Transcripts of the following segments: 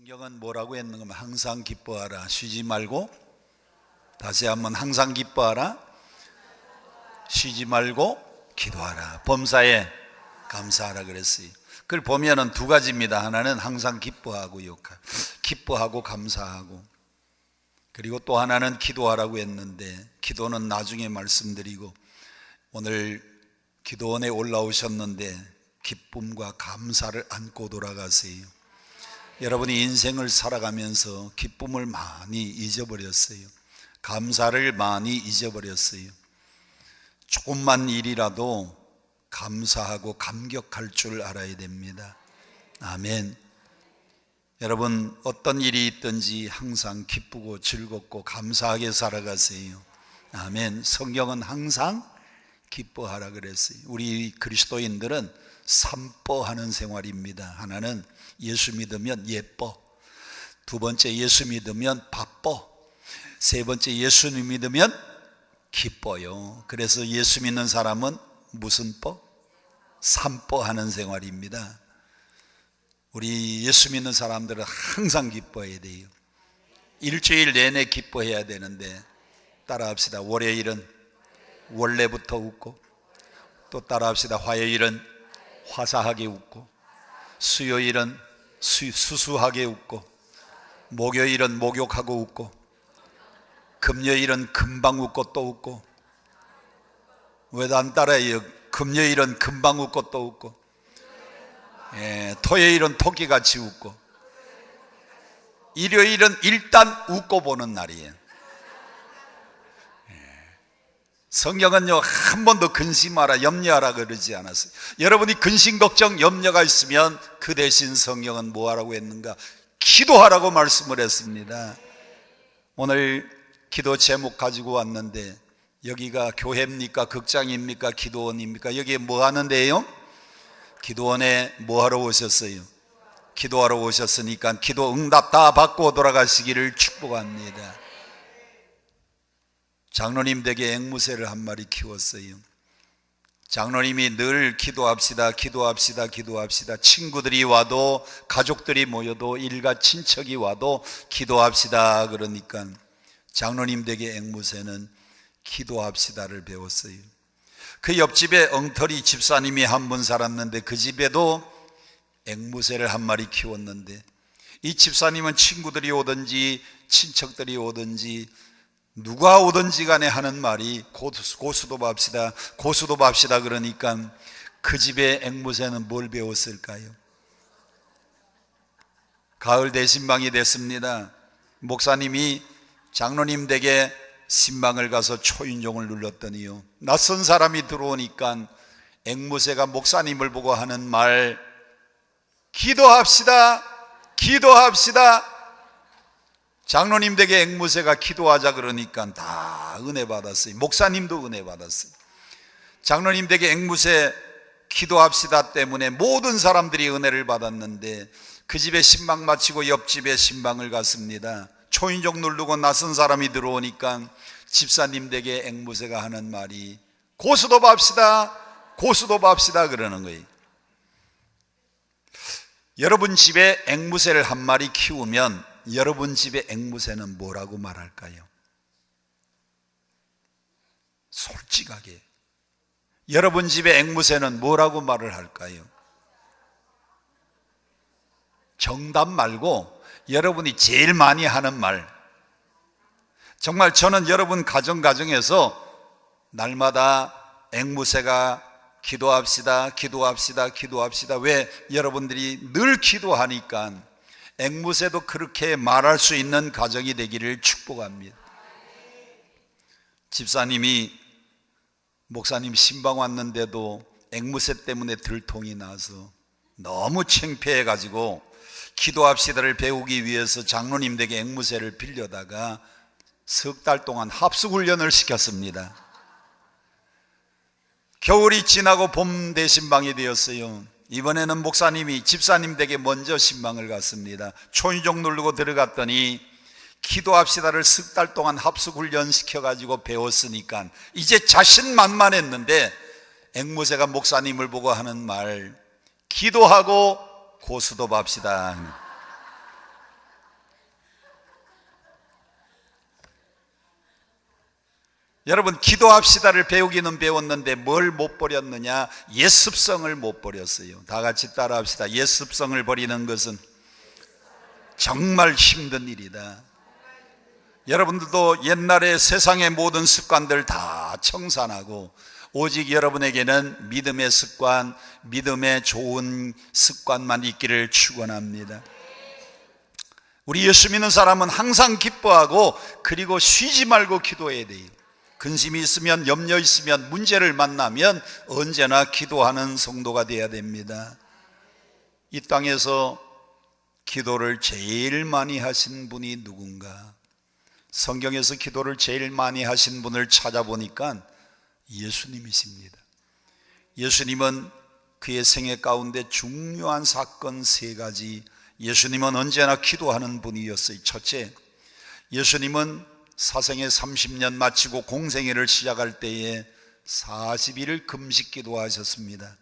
성경은 뭐라고 했는가 하면 항상 기뻐하라, 쉬지 말고, 다시 한번 항상 기뻐하라, 쉬지 말고 기도하라, 범사에 감사하라 그랬어요. 그걸 보면은 두 가지입니다. 하나는 항상 기뻐하고 기뻐하고 감사하고, 그리고 또 하나는 기도하라고 했는데, 기도는 나중에 말씀드리고, 오늘 기도원에 올라오셨는데 기쁨과 감사를 안고 돌아가세요. 여러분이 인생을 살아가면서 기쁨을 많이 잊어버렸어요. 감사를 많이 잊어버렸어요. 조금만 일이라도 감사하고 감격할 줄 알아야 됩니다. 아멘. 여러분, 어떤 일이 있든지 항상 기쁘고 즐겁고 감사하게 살아가세요. 아멘. 성경은 항상 기뻐하라 그랬어요. 우리 그리스도인들은 삼뻐하는 생활입니다. 하나는 예수 믿으면 예뻐, 두 번째 예수 믿으면 바빠, 세 번째 예수 믿으면 기뻐요. 그래서 예수 믿는 사람은 무슨 뻐? 삼뻐하는 생활입니다. 우리 예수 믿는 사람들은 항상 기뻐해야 돼요. 일주일 내내 기뻐해야 되는데, 따라합시다. 월요일은 원래부터 웃고, 또 따라합시다. 화요일은 화사하게 웃고, 수요일은 수수하게 웃고, 목요일은 목욕하고 웃고, 금요일은 금방 웃고 또 웃고. 왜 안 따라해요? 금요일은 금방 웃고 또 웃고, 토요일은 토끼같이 웃고, 일요일은 일단 웃고 보는 날이에요. 성경은요, 한 번도 근심하라, 염려하라 그러지 않았어요. 여러분이 근심, 걱정, 염려가 있으면 그 대신 성경은 뭐 하라고 했는가? 기도하라고 말씀을 했습니다. 오늘 기도 제목 가지고 왔는데, 여기가 교회입니까? 극장입니까? 기도원입니까? 여기에 뭐 하는데요? 기도원에 뭐 하러 오셨어요? 기도하러 오셨으니까 기도 응답 다 받고 돌아가시기를 축복합니다. 장로님 댁에 앵무새를 한 마리 키웠어요. 장로님이 늘 기도합시다, 기도합시다, 기도합시다. 친구들이 와도, 가족들이 모여도, 일가 친척이 와도 기도합시다 그러니까 장로님 댁의 앵무새는 기도합시다를 배웠어요. 그 옆집에 엉터리 집사님이 한 분 살았는데, 그 집에도 앵무새를 한 마리 키웠는데, 이 집사님은 친구들이 오든지 친척들이 오든지 누가 오든지 간에 하는 말이 고수도 봅시다, 고수도 봅시다 그러니까 그 집의 앵무새는 뭘 배웠을까요? 가을 대신방이 됐습니다. 목사님이 장로님 댁에 신방을 가서 초인종을 눌렀더니요, 낯선 사람이 들어오니까 앵무새가 목사님을 보고 하는 말, 기도합시다, 기도합시다. 장로님 댁에 앵무새가 기도하자 그러니까 다 은혜 받았어요. 목사님도 은혜 받았어요. 장로님 댁에 앵무새 기도합시다 때문에 모든 사람들이 은혜를 받았는데, 그 집에 신방 마치고 옆집에 신방을 갔습니다. 초인종 누르고 낯선 사람이 들어오니까 집사님 댁에 앵무새가 하는 말이 고수도 봅시다, 고수도 봅시다 그러는 거예요. 여러분 집에 앵무새를 한 마리 키우면 여러분 집의 앵무새는 뭐라고 말할까요? 솔직하게 여러분 집의 앵무새는 뭐라고 말을 할까요? 정답 말고 여러분이 제일 많이 하는 말. 정말 저는 여러분 가정에서 날마다 앵무새가 기도합시다, 기도합시다, 기도합시다. 왜? 여러분들이 늘 기도하니까 앵무새도 그렇게 말할 수 있는 가정이 되기를 축복합니다. 집사님이 목사님 신방 왔는데도 앵무새 때문에 들통이 나서 너무 창피해가지고 기도합시다를 배우기 위해서 장로님 댁에 앵무새를 빌려다가 석 달 동안 합숙훈련을 시켰습니다. 겨울이 지나고 봄 대신방이 되었어요. 이번에는 목사님이 집사님 댁에 먼저 신방을 갔습니다. 초인종 누르고 들어갔더니 기도합시다를 석 달 동안 합숙훈련 시켜가지고 배웠으니까 이제 자신만만했는데, 앵무새가 목사님을 보고 하는 말, 기도하고 고수도 봅시다. 여러분, 기도합시다를 배우기는 배웠는데 뭘 못 버렸느냐? 옛습성을 못 버렸어요. 다 같이 따라합시다. 옛습성을 버리는 것은 정말 힘든 일이다. 여러분들도 옛날에 세상의 모든 습관들 다 청산하고 오직 여러분에게는 믿음의 습관, 믿음의 좋은 습관만 있기를 축원합니다. 우리 예수 믿는 사람은 항상 기뻐하고 그리고 쉬지 말고 기도해야 돼요. 근심이 있으면, 염려 있으면, 문제를 만나면 언제나 기도하는 성도가 되어야 됩니다. 이 땅에서 기도를 제일 많이 하신 분이 누군가? 성경에서 기도를 제일 많이 하신 분을 찾아보니까 예수님이십니다. 예수님은 그의 생애 가운데 중요한 사건 3가지, 예수님은 언제나 기도하는 분이었어요. 첫째, 예수님은 사생애 30년 마치고 공생애를 시작할 때에 40일을 금식 기도하셨습니다.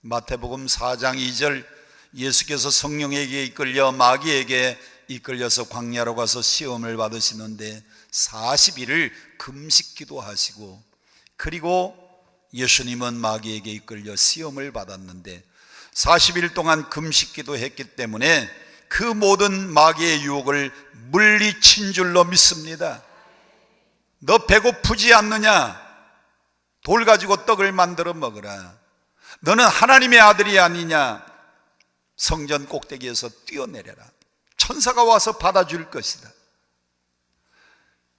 마태복음 4장 2절, 예수께서 성령에게 이끌려 마귀에게 이끌려서 광야로 가서 시험을 받으시는데 40일을 금식 기도하시고, 그리고 예수님은 마귀에게 이끌려 시험을 받았는데 40일 동안 금식 기도했기 때문에 그 모든 마귀의 유혹을 물리친 줄로 믿습니다. 너 배고프지 않느냐? 돌 가지고 떡을 만들어 먹으라. 너는 하나님의 아들이 아니냐? 성전 꼭대기에서 뛰어내려라. 천사가 와서 받아줄 것이다.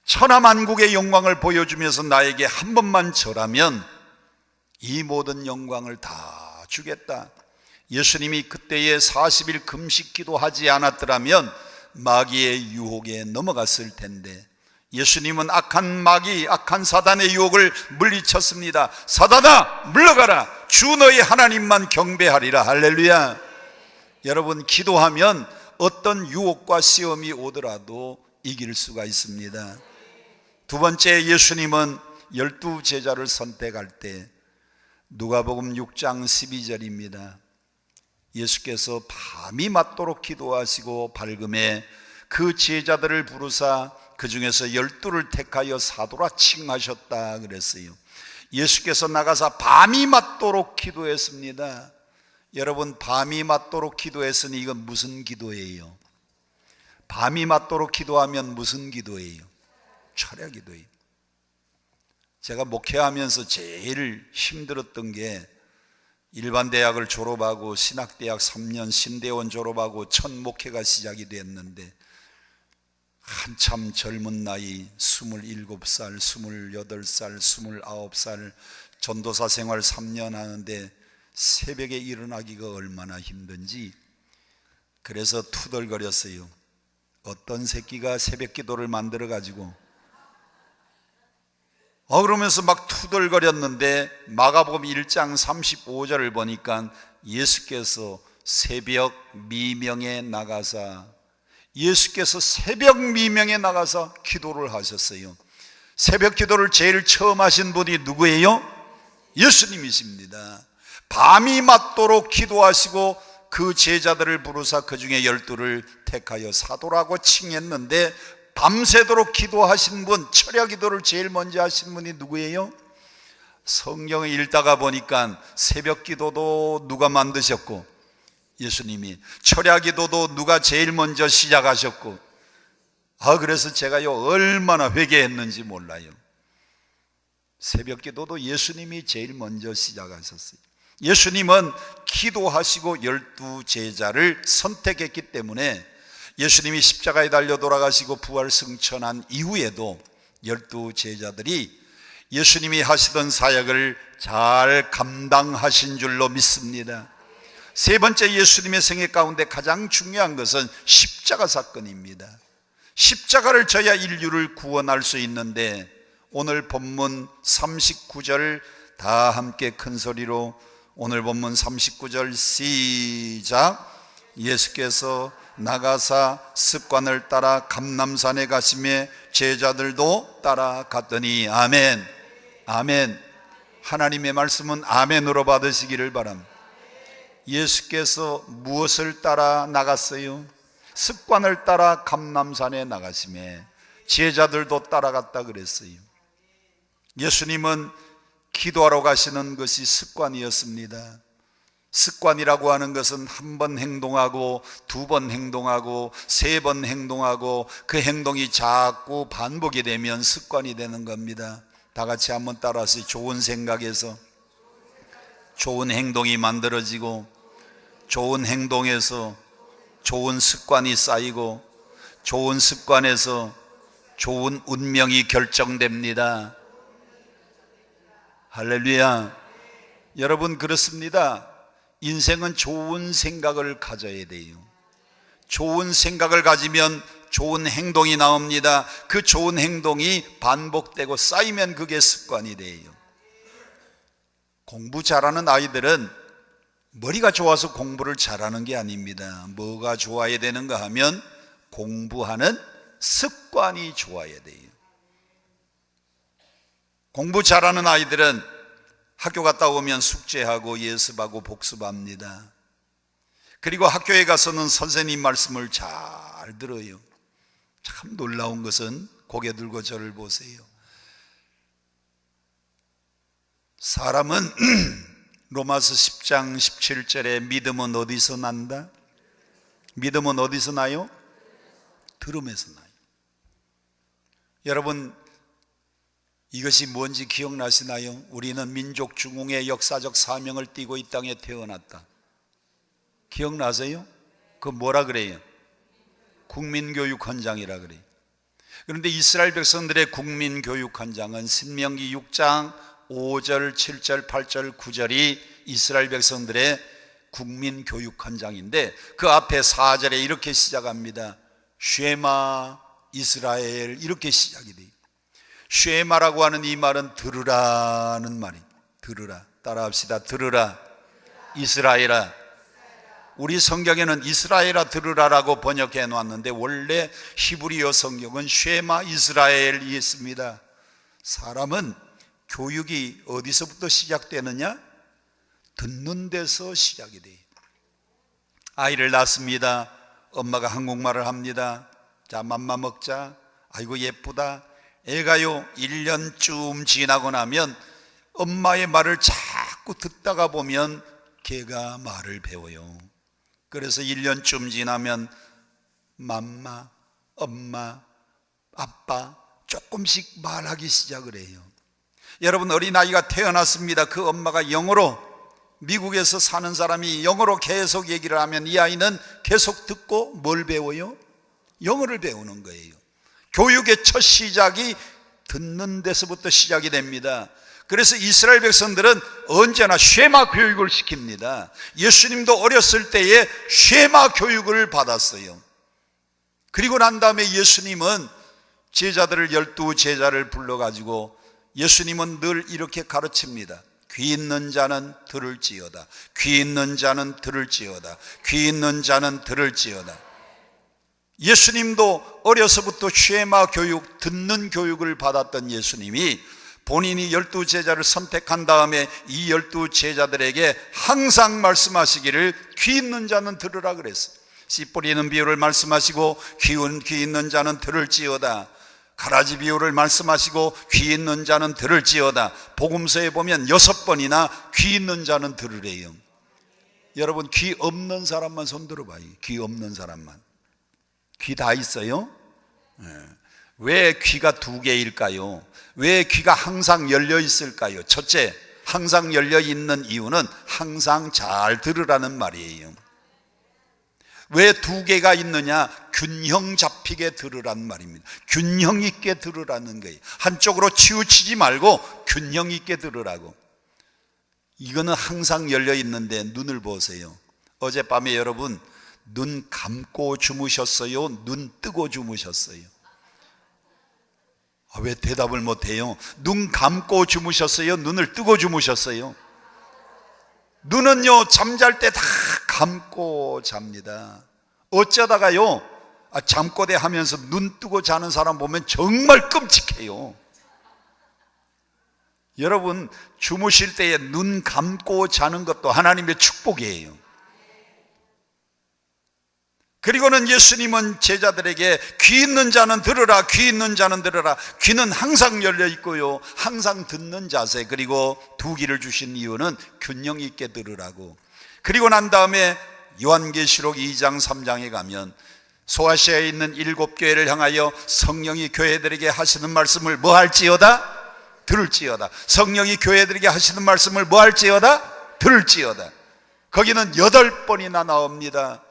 천하만국의 영광을 보여주면서 나에게 한 번만 절하면 이 모든 영광을 다 주겠다. 예수님이 그때에 40일 금식 기도하지 않았더라면 마귀의 유혹에 넘어갔을 텐데, 예수님은 악한 마귀, 악한 사단의 유혹을 물리쳤습니다. 사단아, 물러가라. 주 너희 하나님만 경배하리라. 할렐루야. 여러분, 기도하면 어떤 유혹과 시험이 오더라도 이길 수가 있습니다. 두 번째, 예수님은 12 제자를 선택할 때 누가복음 6장 12절입니다. 예수께서 밤이 맞도록 기도하시고 밝음에 그 제자들을 부르사 그 중에서 12를 택하여 사도라 칭하셨다 그랬어요. 예수께서 나가사 밤이 맞도록 기도했습니다. 여러분, 밤이 맞도록 기도했으니 이건 무슨 기도예요? 밤이 맞도록 기도하면 무슨 기도예요? 철야 기도예요. 제가 목회하면서 제일 힘들었던 게 일반 대학을 졸업하고 신학대학 3년 신대원 졸업하고 첫 목회가 시작이 됐는데, 한참 젊은 나이 27살, 28살, 29살 전도사 생활 3년 하는데 새벽에 일어나기가 얼마나 힘든지, 그래서 투덜거렸어요. 어떤 새끼가 새벽 기도를 만들어 가지고 그러면서 막 투덜거렸는데, 마가복음 1장 35절을 보니까 예수께서 새벽 미명에 나가사, 예수께서 새벽 미명에 나가서 기도를 하셨어요. 새벽 기도를 제일 처음 하신 분이 누구예요? 예수님이십니다. 밤이 맞도록 기도하시고 그 제자들을 부르사 그 중에 12를 택하여 사도라고 칭했는데, 밤새도록 기도하신 분, 철야 기도를 제일 먼저 하신 분이 누구예요? 성경을 읽다가 보니까 새벽 기도도 누가 만드셨고, 예수님이, 철야 기도도 누가 제일 먼저 시작하셨고, 그래서 제가요 얼마나 회개했는지 몰라요. 새벽 기도도 예수님이 제일 먼저 시작하셨어요. 예수님은 기도하시고 12 제자를 선택했기 때문에 예수님이 십자가에 달려 돌아가시고 부활 승천한 이후에도 12 제자들이 예수님이 하시던 사역을 잘 감당하신 줄로 믿습니다. 세 번째, 예수님의 생애 가운데 가장 중요한 것은 십자가 사건입니다. 십자가를 져야 인류를 구원할 수 있는데, 오늘 본문 39절 다 함께 큰 소리로, 오늘 본문 39절 시작. 예수께서 나가사 습관을 따라 감람산에 가시며 제자들도 따라갔더니. 아멘. 아멘. 하나님의 말씀은 아멘으로 받으시기를 바랍니다. 예수께서 무엇을 따라 나갔어요? 습관을 따라 감람산에 나가시며 제자들도 따라갔다 그랬어요. 예수님은 기도하러 가시는 것이 습관이었습니다. 습관이라고 하는 것은 한 번 행동하고 두 번 행동하고 세 번 행동하고 그 행동이 자꾸 반복이 되면 습관이 되는 겁니다. 다 같이 한번 따라서 좋은 생각에서 좋은 행동이 만들어지고 좋은 행동에서 좋은 습관이 쌓이고 좋은 습관에서 좋은 운명이 결정됩니다. 할렐루야. 여러분, 그렇습니다. 인생은 좋은 생각을 가져야 돼요. 좋은 생각을 가지면 좋은 행동이 나옵니다. 그 좋은 행동이 반복되고 쌓이면 그게 습관이 돼요. 공부 잘하는 아이들은 머리가 좋아서 공부를 잘하는 게 아닙니다. 뭐가 좋아야 되는가 하면 공부하는 습관이 좋아야 돼요. 공부 잘하는 아이들은 학교 갔다 오면 숙제하고 예습하고 복습합니다. 그리고 학교에 가서는 선생님 말씀을 잘 들어요. 참 놀라운 것은 고개 들고 저를 보세요. 사람은 로마서 10장 17절에 믿음은 어디서 난다? 믿음은 어디서 나요? 들음에서 나요. 여러분, 이것이 뭔지 기억나시나요? 우리는 민족 중흥의 역사적 사명을 띠고 이 땅에 태어났다. 기억나세요? 그 뭐라 그래요? 국민교육헌장이라 그래요. 그런데 이스라엘 백성들의 국민교육헌장은 신명기 6장 5절, 7절, 8절, 9절이 이스라엘 백성들의 국민교육헌장인데 그 앞에 4절에 이렇게 시작합니다. 쉐마 이스라엘, 이렇게 시작이 돼요. 쉐마라고 하는 이 말은 들으라는 말이에요. 들으라. 따라합시다. 들으라. 이스라엘아. 우리 성경에는 이스라엘아 들으라라고 번역해 놨는데 원래 히브리어 성경은 쉐마 이스라엘이 있습니다. 사람은 교육이 어디서부터 시작되느냐? 듣는 데서 시작이 돼요. 아이를 낳습니다. 엄마가 한국말을 합니다. 자, 맘마 먹자. 아이고 예쁘다. 애가요 1년쯤 지나고 나면 엄마의 말을 자꾸 듣다가 보면 걔가 말을 배워요. 그래서 1년쯤 지나면 맘마, 엄마, 아빠 조금씩 말하기 시작을 해요. 여러분, 어린아이가 태어났습니다. 그 엄마가 영어로, 미국에서 사는 사람이 영어로 계속 얘기를 하면 이 아이는 계속 듣고 뭘 배워요? 영어를 배우는 거예요. 교육의 첫 시작이 듣는 데서부터 시작이 됩니다. 그래서 이스라엘 백성들은 언제나 쉐마 교육을 시킵니다. 예수님도 어렸을 때에 쉐마 교육을 받았어요. 그리고 난 다음에 예수님은 제자들을 12제자를 불러가지고 예수님은 늘 이렇게 가르칩니다. 귀 있는 자는 들을지어다. 귀 있는 자는 들을지어다. 귀 있는 자는 들을지어다. 예수님도 어려서부터 쉐마 교육, 듣는 교육을 받았던 예수님이 본인이 12제자를 선택한 다음에 이 12제자들에게 항상 말씀하시기를 귀 있는 자는 들으라 그랬어요. 씨 뿌리는 비유를 말씀하시고 귀 있는 자는 들을지어다. 가라지 비유를 말씀하시고 귀 있는 자는 들을지어다. 복음서에 보면 6번이나 귀 있는 자는 들으래요. 여러분, 귀 없는 사람만 손 들어봐요. 귀 없는 사람만. 귀 다 있어요? 왜 귀가 2개일까요? 왜 귀가 항상 열려 있을까요? 첫째, 항상 열려 있는 이유는 항상 잘 들으라는 말이에요. 왜 2개가 있느냐? 균형 잡히게 들으라는 말입니다. 균형 있게 들으라는 거예요. 한쪽으로 치우치지 말고 균형 있게 들으라고. 이거는 항상 열려 있는데 눈을 보세요. 어젯밤에 여러분 눈 감고 주무셨어요? 눈 뜨고 주무셨어요? 왜 대답을 못해요? 눈 감고 주무셨어요? 눈을 뜨고 주무셨어요? 눈은요 잠잘 때 다 감고 잡니다. 어쩌다가요 잠꼬대 하면서 눈 뜨고 자는 사람 보면 정말 끔찍해요. 여러분, 주무실 때에 눈 감고 자는 것도 하나님의 축복이에요. 그리고는 예수님은 제자들에게 귀 있는 자는 들으라, 귀 있는 자는 들으라. 귀는 항상 열려 있고요, 항상 듣는 자세. 그리고 두 귀를 주신 이유는 균형 있게 들으라고. 그리고 난 다음에 요한계시록 2장 3장에 가면 소아시아에 있는 7교회를 향하여 성령이 교회들에게 하시는 말씀을 뭐 할지어다? 들을지어다. 성령이 교회들에게 하시는 말씀을 뭐 할지어다? 들을지어다. 거기는 8번이나 나옵니다.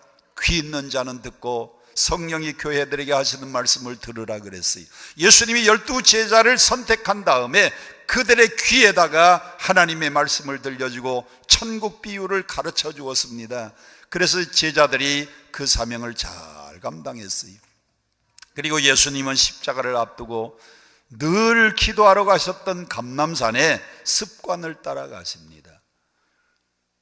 귀 있는 자는 듣고 성령이 교회들에게 하시는 말씀을 들으라 그랬어요. 예수님이 12 제자를 선택한 다음에 그들의 귀에다가 하나님의 말씀을 들려주고 천국 비유를 가르쳐 주었습니다. 그래서 제자들이 그 사명을 잘 감당했어요. 그리고 예수님은 십자가를 앞두고 늘 기도하러 가셨던 감람산에 습관을 따라 가십니다.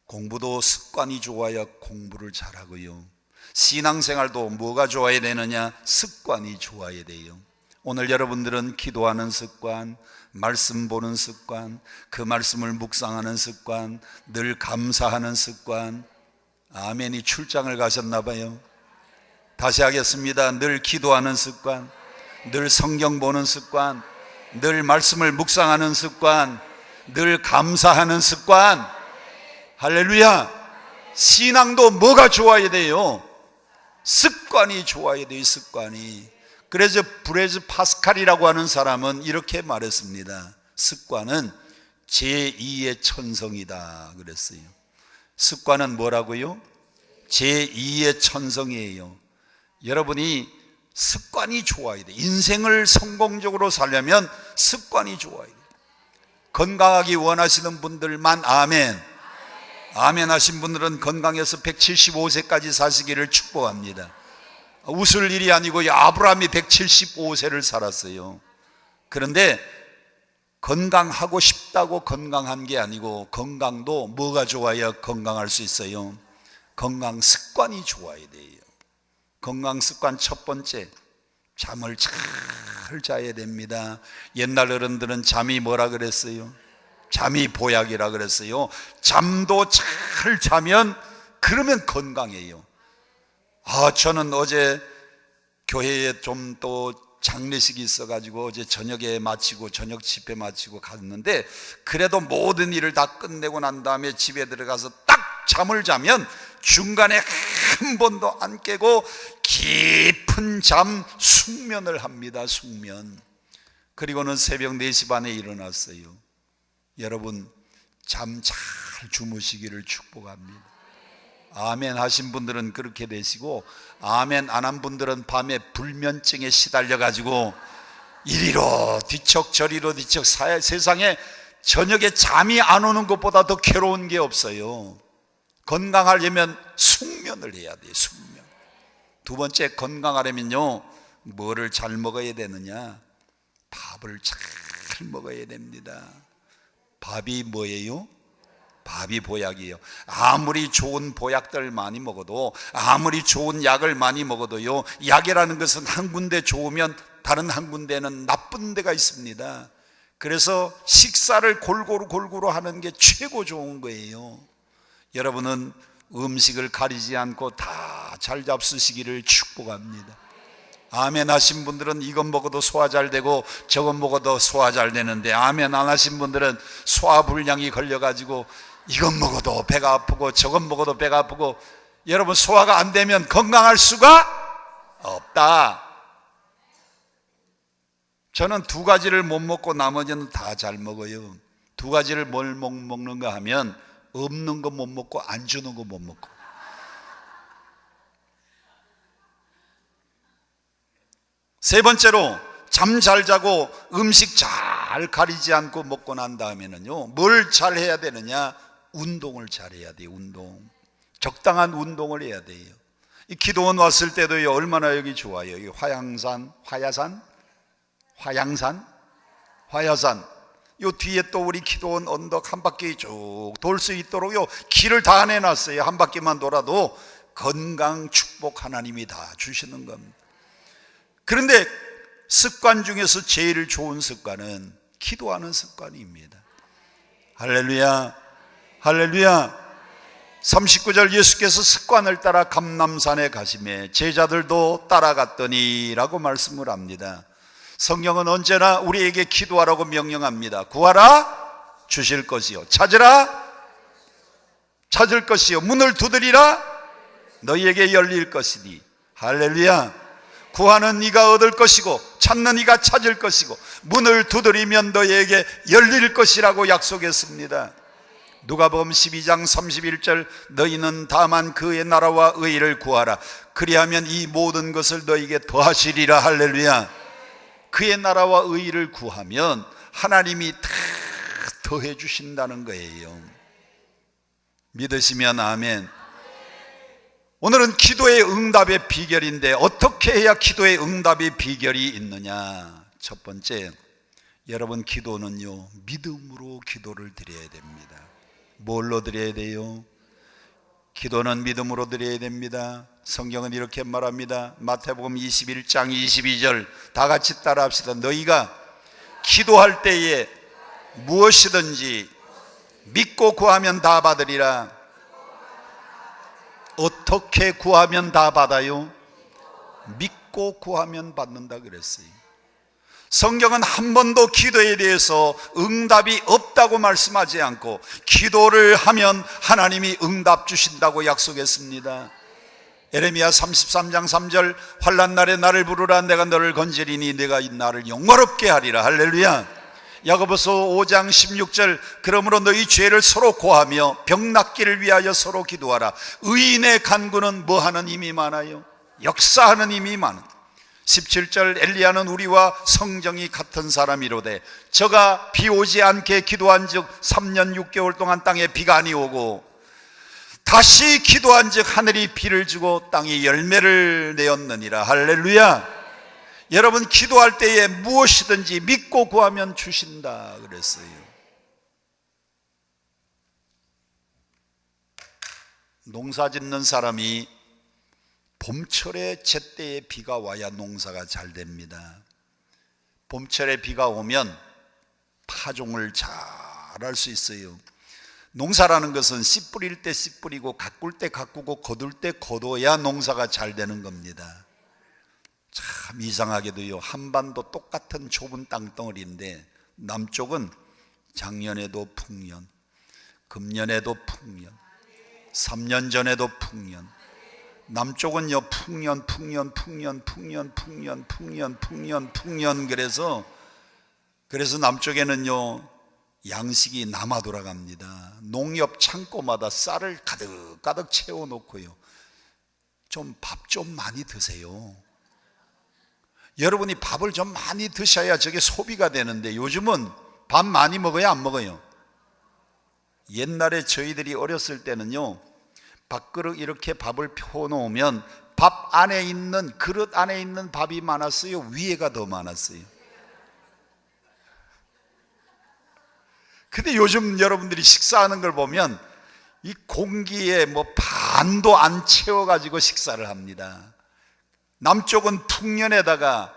공부도 습관이 좋아야 공부를 잘하고요, 신앙생활도 뭐가 좋아야 되느냐? 습관이 좋아야 돼요. 오늘 여러분들은 기도하는 습관, 말씀 보는 습관, 그 말씀을 묵상하는 습관, 늘 감사하는 습관. 아멘이 출장을 가셨나 봐요. 다시 하겠습니다. 늘 기도하는 습관, 늘 성경 보는 습관, 늘 말씀을 묵상하는 습관, 늘 감사하는 습관. 할렐루야. 신앙도 뭐가 좋아야 돼요? 습관이 좋아야 돼요. 습관이. 그래서 브레즈 파스칼이라고 하는 사람은 이렇게 말했습니다. 습관은 제2의 천성이다 그랬어요. 습관은 뭐라고요? 제2의 천성이에요. 여러분이 습관이 좋아야 돼요. 인생을 성공적으로 살려면 습관이 좋아야 돼요. 건강하기 원하시는 분들만 아멘. 아멘 하신 분들은 건강해서 175세까지 사시기를 축복합니다. 웃을 일이 아니고 아브라함이 175세를 살았어요. 그런데 건강하고 싶다고 건강한 게 아니고, 건강도 뭐가 좋아야 건강할 수 있어요? 건강 습관이 좋아야 돼요. 건강 습관 첫 번째, 잠을 잘 자야 됩니다. 옛날 어른들은 잠이 뭐라 그랬어요? 잠이 보약이라 그랬어요. 잠도 잘 자면 그러면 건강해요. 저는 어제 교회에 좀 또 장례식이 있어가지고 어제 저녁에 마치고 저녁 집회 마치고 갔는데, 그래도 모든 일을 다 끝내고 난 다음에 집에 들어가서 딱 잠을 자면 중간에 한 번도 안 깨고 깊은 잠 숙면을 합니다. 숙면. 그리고는 새벽 4시 반에 일어났어요. 여러분 잠 잘 주무시기를 축복합니다. 아멘 하신 분들은 그렇게 되시고, 아멘 안 한 분들은 밤에 불면증에 시달려 가지고 이리로 뒤척 저리로 뒤척, 세상에 저녁에 잠이 안 오는 것보다 더 괴로운 게 없어요. 건강하려면 숙면을 해야 돼요. 숙면. 두 번째, 건강하려면요 뭐를 잘 먹어야 되느냐? 밥을 잘 먹어야 됩니다. 밥이 뭐예요? 밥이 보약이에요. 아무리 좋은 보약들 많이 먹어도, 아무리 좋은 약을 많이 먹어도요, 약이라는 것은 한 군데 좋으면 다른 한 군데는 나쁜 데가 있습니다. 그래서 식사를 골고루 하는 게 최고 좋은 거예요. 여러분은 음식을 가리지 않고 다 잘 잡수시기를 축복합니다. 아멘 하신 분들은 이건 먹어도 소화 잘 되고 저건 먹어도 소화 잘 되는데, 아멘 안 하신 분들은 소화불량이 걸려가지고 이건 먹어도 배가 아프고 저건 먹어도 배가 아프고, 여러분 소화가 안 되면 건강할 수가 없다. 저는 2가지를 못 먹고 나머지는 다 잘 먹어요. 2가지를 뭘 먹는가 하면, 없는 거 못 먹고 안 주는 거 못 먹고. 세 번째로, 잠 잘 자고 음식 잘 가리지 않고 먹고 난 다음에는요 뭘 잘 해야 되느냐? 운동을 잘 해야 돼요. 운동. 적당한 운동을 해야 돼요. 이 기도원 왔을 때도요 얼마나 여기 좋아요. 여기 화양산 요 뒤에 또 우리 기도원 언덕 한 바퀴 쭉 돌 수 있도록 요 길을 다 내놨어요. 한 바퀴만 돌아도 건강 축복 하나님이 다 주시는 겁니다. 그런데 습관 중에서 제일 좋은 습관은 기도하는 습관입니다. 할렐루야, 할렐루야. 39절 예수께서 습관을 따라 감람산에 가시매 제자들도 따라갔더니 라고 말씀을 합니다. 성경은 언제나 우리에게 기도하라고 명령합니다. 구하라 주실 것이요, 찾으라 찾을 것이요, 문을 두드리라 너희에게 열릴 것이니. 할렐루야. 구하는 이가 얻을 것이고 찾는 이가 찾을 것이고 문을 두드리면 너희에게 열릴 것이라고 약속했습니다. 누가복음 12장 31절 너희는 다만 그의 나라와 의를 구하라 그리하면 이 모든 것을 너희에게 더하시리라. 할렐루야. 그의 나라와 의를 구하면 하나님이 다 더해 주신다는 거예요. 믿으시면 아멘. 오늘은 기도의 응답의 비결인데 어떻게 해야 기도의 응답의 비결이 있느냐. 첫 번째, 여러분 기도는요 믿음으로 기도를 드려야 됩니다. 뭘로 드려야 돼요? 기도는 믿음으로 드려야 됩니다. 성경은 이렇게 말합니다. 마태복음 21장 22절 다 같이 따라 합시다. 너희가 기도할 때에 무엇이든지 믿고 구하면 다 받으리라. 어떻게 구하면 다 받아요? 믿고 구하면 받는다 그랬어요. 성경은 한 번도 기도에 대해서 응답이 없다고 말씀하지 않고 기도를 하면 하나님이 응답 주신다고 약속했습니다. 에레미야 33장 3절 환난 날에 나를 부르라 내가 너를 건지리니 내가 이 나를 영화롭게 하리라. 할렐루야. 야고보서 5장 16절 그러므로 너희 죄를 서로 고하며 병 낫기를 위하여 서로 기도하라. 의인의 간구는 뭐하는 힘이 많아요? 역사하는 힘이 많은. 17절 엘리야는 우리와 성정이 같은 사람이로되 저가 비 오지 않게 기도한즉 3년 6개월 동안 땅에 비가 아니 오고 다시 기도한즉 하늘이 비를 주고 땅이 열매를 내었느니라. 할렐루야. 여러분 기도할 때에 무엇이든지 믿고 구하면 주신다 그랬어요. 농사 짓는 사람이 봄철에 제때에 비가 와야 농사가 잘 됩니다. 봄철에 비가 오면 파종을 잘 할 수 있어요. 농사라는 것은 씨 뿌릴 때 씨 뿌리고 가꿀 때 가꾸고 거둘 때 거둬야 농사가 잘 되는 겁니다. 참 이상하게도요 한반도 똑같은 좁은 땅덩어리인데 남쪽은 작년에도 풍년, 금년에도 풍년, 3년 전에도 풍년, 남쪽은요 풍년 그래서 남쪽에는요 양식이 남아 돌아갑니다. 농협 창고마다 쌀을 가득 채워놓고요 좀 밥 좀 많이 드세요. 여러분이 밥을 좀 많이 드셔야 저게 소비가 되는데 요즘은 밥 많이 먹어요 안 먹어요? 옛날에 저희들이 어렸을 때는요 밥그릇 이렇게 밥을 펴놓으면 밥 안에 있는 그릇 안에 있는 밥이 많았어요? 위에가 더 많았어요? 근데 요즘 여러분들이 식사하는 걸 보면 이 공기에 뭐 반도 안 채워가지고 식사를 합니다. 남쪽은 풍년에다가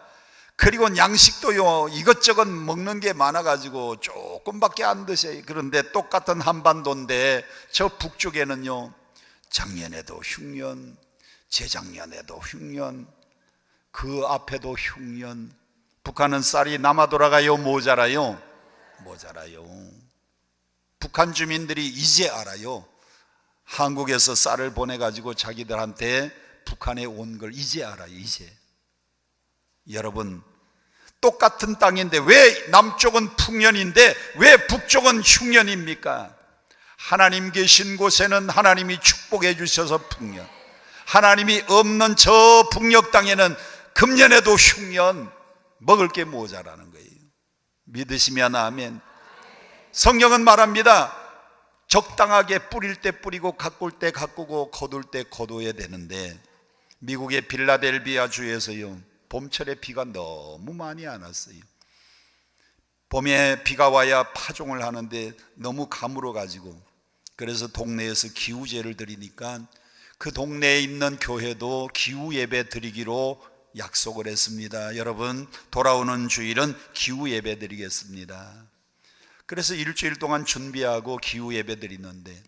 그리고 양식도요 이것저것 먹는 게 많아가지고 조금밖에 안 드셔요. 그런데 똑같은 한반도인데 저 북쪽에는요 작년에도 흉년, 재작년에도 흉년, 그 앞에도 흉년. 북한은 쌀이 남아 돌아가요 모자라요? 모자라요. 북한 주민들이 이제 알아요. 한국에서 쌀을 보내가지고 자기들한테 북한에 온 걸 이제 알아요. 이제. 여러분 똑같은 땅인데 왜 남쪽은 풍년인데 왜 북쪽은 흉년입니까? 하나님 계신 곳에는 하나님이 축복해 주셔서 풍년, 하나님이 없는 저 북녘 땅에는 금년에도 흉년, 먹을 게 모자라는 거예요. 믿으시면 아멘. 성경은 말합니다. 적당하게 뿌릴 때 뿌리고 가꿀 때 가꾸고 거둘 때 거둬야 되는데 미국의 필라델비아 주에서요 봄철에 비가 너무 많이 안 왔어요. 봄에 비가 와야 파종을 하는데 너무 가물어 가지고 그래서 동네에서 기후제를 드리니까 그 동네에 있는 교회도 기후 예배 드리기로 약속을 했습니다. 여러분 돌아오는 주일은 기후 예배 드리겠습니다. 그래서 일주일 동안 준비하고 기후 예배 드리는데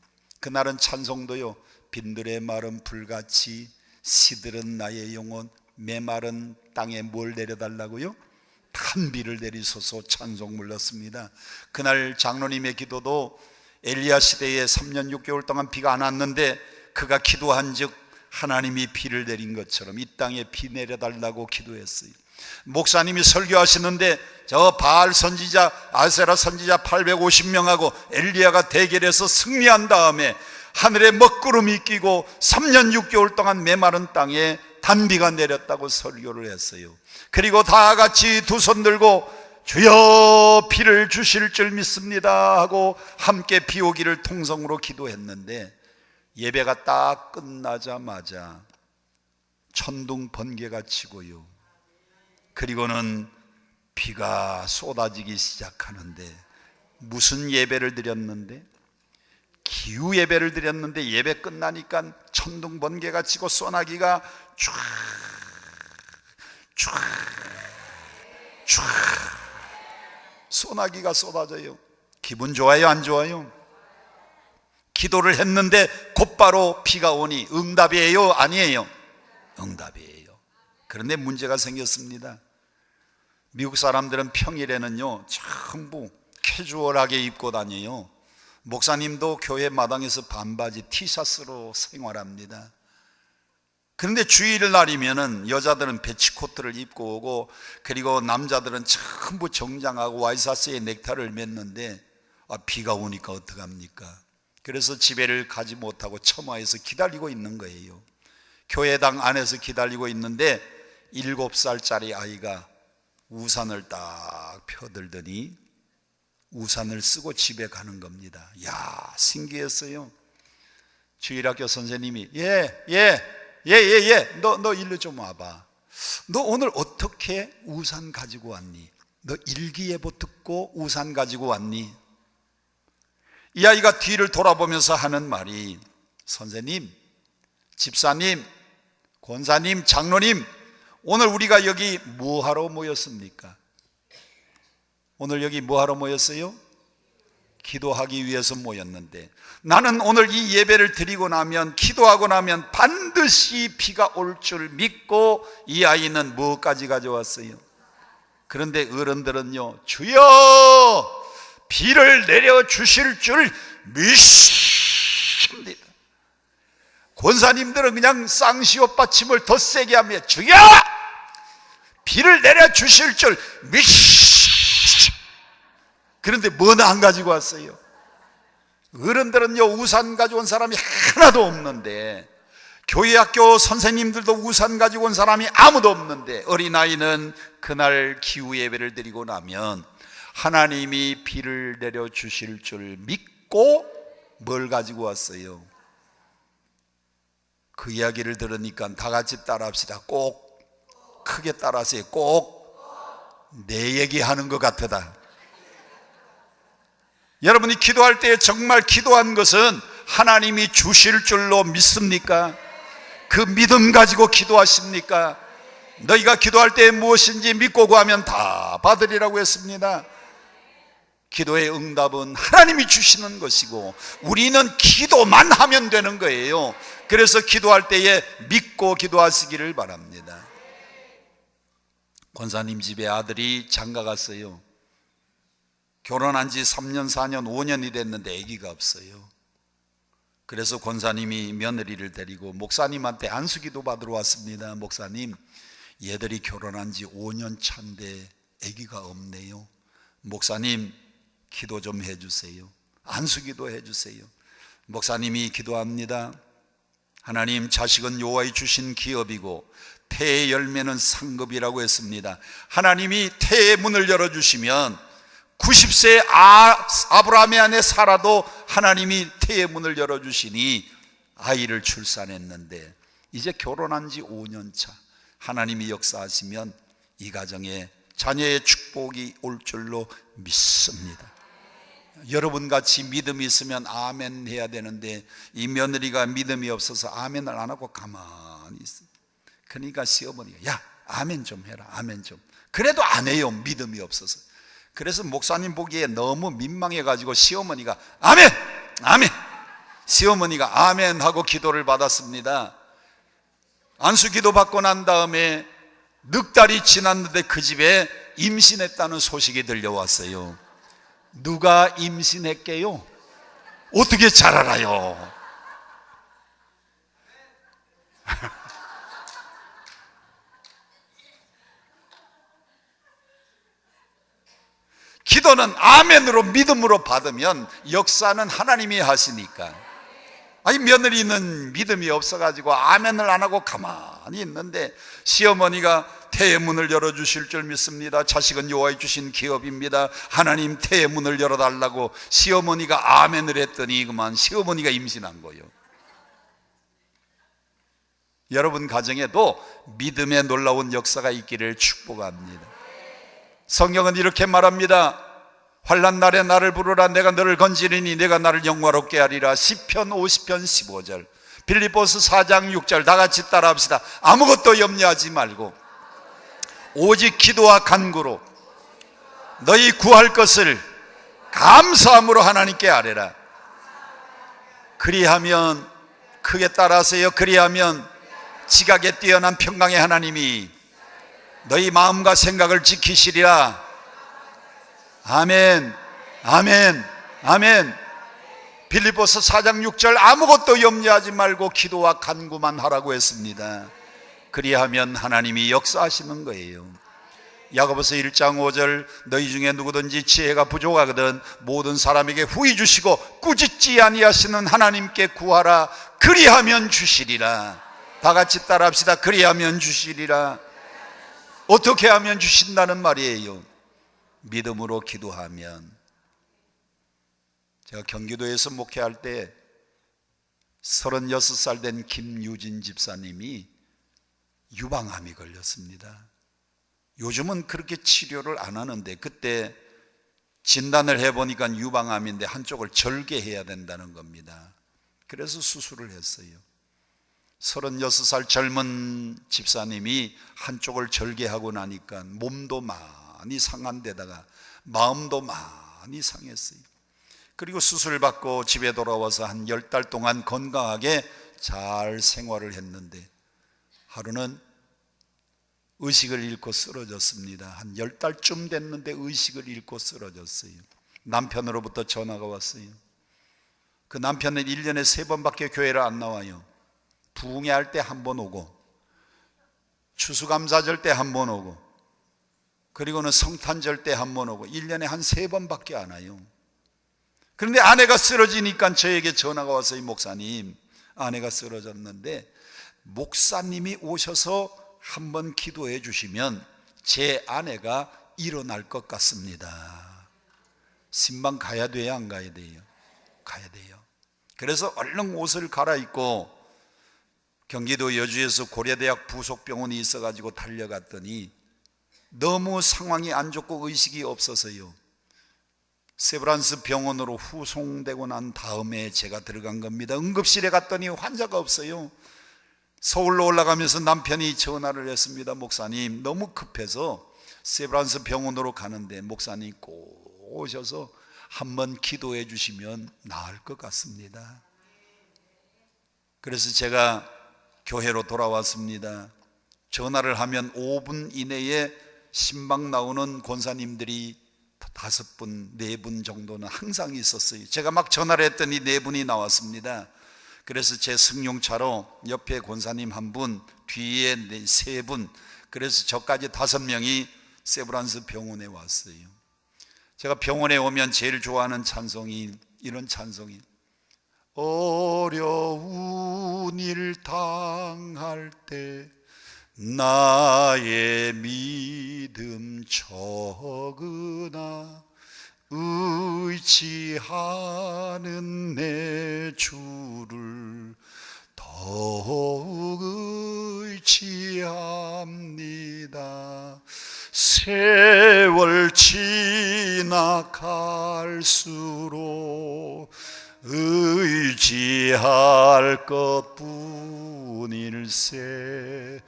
그날은 찬송도요, 빈들의 마른 불같이 시들은 나의 영혼, 메마른 땅에 뭘 내려달라고요? 단비를 내리소서 찬송 불렀습니다. 그날 장로님의 기도도 엘리야 시대에 3년 6개월 동안 비가 안 왔는데 그가 기도한 즉 하나님이 비를 내린 것처럼 이 땅에 비 내려달라고 기도했어요. 목사님이 설교하시는데 저 바알 선지자, 아세라 선지자 850명하고 엘리야가 대결해서 승리한 다음에 하늘에 먹구름이 끼고 3년 6개월 동안 메마른 땅에 단비가 내렸다고 설교를 했어요. 그리고 다 같이 두 손 들고 주여 비를 주실 줄 믿습니다 하고 함께 비 오기를 통성으로 기도했는데 예배가 딱 끝나자마자 천둥 번개가 치고요, 그리고는 비가 쏟아지기 시작하는데 무슨 예배를 드렸는데? 기후 예배를 드렸는데 예배 끝나니까 천둥 번개가 치고 소나기가 촤촤촤 소나기가 쏟아져요. 기분 좋아요, 안 좋아요? 기도를 했는데 곧바로 비가 오니 응답이에요, 아니에요? 응답이에요. 그런데 문제가 생겼습니다. 미국 사람들은 평일에는요 전부 캐주얼하게 입고 다녀요. 목사님도 교회 마당에서 반바지 티셔츠로 생활합니다. 그런데 주일날이면은 여자들은 배치코트를 입고 오고, 그리고 남자들은 전부 정장하고 와이셔츠에 넥타이를 맸는데 비가 오니까 어떡합니까? 그래서 집에를 가지 못하고 처마에서 기다리고 있는 거예요. 교회당 안에서 기다리고 있는데 7살짜리 아이가 우산을 딱 펴들더니 우산을 쓰고 집에 가는 겁니다. 야, 신기했어요. 주일학교 선생님이 너 일로 좀 와봐. 너 오늘 어떻게 우산 가지고 왔니? 너 일기예보 듣고 우산 가지고 왔니? 이 아이가 뒤를 돌아보면서 하는 말이, 선생님, 집사님, 권사님, 장로님, 오늘 우리가 여기 뭐하러 모였습니까? 오늘 여기 뭐하러 모였어요? 기도하기 위해서 모였는데 나는 오늘 이 예배를 드리고 나면, 기도하고 나면 반드시 비가 올 줄 믿고 이 아이는 뭐까지 가져왔어요? 그런데 어른들은요, 주여 비를 내려주실 줄 믿습니다. 권사님들은 그냥 쌍시옷 받침을 더 세게 하며 주여 비를 내려주실 줄 믿습니다. 그런데 뭐나 안 가지고 왔어요? 어른들은요 우산 가지고 온 사람이 하나도 없는데, 교회 학교 선생님들도 우산 가지고 온 사람이 아무도 없는데, 어린아이는 그날 기후 예배를 드리고 나면 하나님이 비를 내려주실 줄 믿고 뭘 가지고 왔어요? 그 이야기를 들으니까 다 같이 따라합시다. 꼭 크게 따라하세요. 꼭 내 얘기하는 것 같다. 여러분이 기도할 때 정말 기도한 것은 하나님이 주실 줄로 믿습니까? 그 믿음 가지고 기도하십니까? 너희가 기도할 때 무엇인지 믿고 구하면 다 받으리라고 했습니다. 기도의 응답은 하나님이 주시는 것이고 우리는 기도만 하면 되는 거예요. 그래서 기도할 때에 믿고 기도하시기를 바랍니다. 권사님 집에 아들이 장가 갔어요. 결혼한 지 3년, 4년, 5년이 됐는데 아기가 없어요. 그래서 권사님이 며느리를 데리고 목사님한테 안수기도 받으러 왔습니다. 목사님, 얘들이 결혼한 지 5년 차인데 아기가 없네요. 목사님, 기도 좀 해주세요. 안수기도 해주세요. 목사님이 기도합니다. 하나님, 자식은 여호와의 주신 기업이고 태의 열매는 상급이라고 했습니다. 하나님이 태의 문을 열어주시면 90세 아브라함의 아내 사라도 하나님이 태의 문을 열어주시니 아이를 출산했는데 이제 결혼한 지 5년 차, 하나님이 역사하시면 이 가정에 자녀의 축복이 올 줄로 믿습니다. 여러분같이 믿음이 있으면 아멘 해야 되는데 이 며느리가 믿음이 없어서 아멘을 안 하고 가만히 있어요. 그러니까 시어머니가 야 아멘 좀 해라, 아멘 좀. 그래도 안 해요, 믿음이 없어서. 그래서 목사님 보기에 너무 민망해가지고 시어머니가 아멘! 아멘! 시어머니가 아멘 하고 기도를 받았습니다. 안수기도 받고 난 다음에 넉 달이 지났는데 그 집에 임신했다는 소식이 들려왔어요. 누가 임신했게요? 어떻게 잘 알아요? 기도는 아멘으로 믿음으로 받으면 역사는 하나님이 하시니까. 아니, 며느리는 믿음이 없어가지고 아멘을 안 하고 가만히 있는데 시어머니가 태의 문을 열어주실 줄 믿습니다. 자식은 여호와의 주신 기업입니다. 하나님 태의 문을 열어달라고 시어머니가 아멘을 했더니 그만 시어머니가 임신한 거예요. 여러분 가정에도 믿음의 놀라운 역사가 있기를 축복합니다. 성경은 이렇게 말합니다. 환난 날에 나를 부르라. 내가 너를 건지리니 내가 나를 영화롭게 하리라. 시편 50편 15절, 빌립보서 4장 6절 다 같이 따라합시다. 아무것도 염려하지 말고 오직 기도와 간구로 너희 구할 것을 감사함으로 하나님께 아뢰라. 그리하면, 크게 따라하세요. 그리하면 지각에 뛰어난 평강의 하나님이 너희 마음과 생각을 지키시리라. 아멘, 아멘, 아멘. 빌립보서 4장 6절 아무것도 염려하지 말고 기도와 간구만 하라고 했습니다. 그리하면 하나님이 역사하시는 거예요. 야고보서 1장 5절 너희 중에 누구든지 지혜가 부족하거든 모든 사람에게 후히 주시고 꾸짖지 아니하시는 하나님께 구하라. 그리하면 주시리라. 다 같이 따라합시다. 그리하면 주시리라. 어떻게 하면 주신다는 말이에요? 믿음으로 기도하면. 제가 경기도에서 목회할 때 36살 된 김유진 집사님이 유방암이 걸렸습니다. 요즘은 그렇게 치료를 안 하는데 그때 진단을 해보니까 유방암인데 한쪽을 절개해야 된다는 겁니다. 그래서 수술을 했어요. 36살 젊은 집사님이 한쪽을 절개하고 나니까 몸도 많이 상한 데다가 마음도 많이 상했어요. 그리고 수술 받고 집에 돌아와서 한 10달 동안 건강하게 잘 생활을 했는데 하루는 의식을 잃고 쓰러졌습니다. 한 10달쯤 됐는데 의식을 잃고 쓰러졌어요. 남편으로부터 전화가 왔어요. 그 남편은 1년에 3번밖에 교회를 안 나와요. 부흥회 때 한 번 오고 추수감사절 때 한 번 오고 그리고는 성탄절 때 한 번 오고 1년에 한 3번밖에 안 와요. 그런데 아내가 쓰러지니까 저에게 전화가 왔어요. 목사님, 아내가 쓰러졌는데 목사님이 오셔서 한번 기도해 주시면 제 아내가 일어날 것 같습니다. 신방 가야 돼요, 안 가야 돼요? 가야 돼요. 그래서 얼른 옷을 갈아입고 경기도 여주에서 고려대학 부속병원이 있어가지고 달려갔더니 너무 상황이 안 좋고 의식이 없어서요. 세브란스 병원으로 후송되고 난 다음에 제가 들어간 겁니다. 응급실에 갔더니 환자가 없어요. 서울로 올라가면서 남편이 전화를 했습니다. 목사님, 너무 급해서 세브란스 병원으로 가는데 목사님 꼭 오셔서 한번 기도해 주시면 나을 것 같습니다. 그래서 제가 교회로 돌아왔습니다. 전화를 하면 5분 이내에 신방 나오는 권사님들이 5분, 4분 정도는 항상 있었어요. 제가 막 전화를 했더니 4분이 나왔습니다. 그래서 제 승용차로 옆에 권사님 1분, 뒤에 3분, 그래서 저까지 5명이 세브란스 병원에 왔어요. 제가 병원에 오면 제일 좋아하는 찬송이 이런 찬송이, 어려운 일 당할 때 나의 믿음 적으나 의지하는 내 주를 더욱 의지합니다. 세월 지나갈수록 의지할 것뿐일세.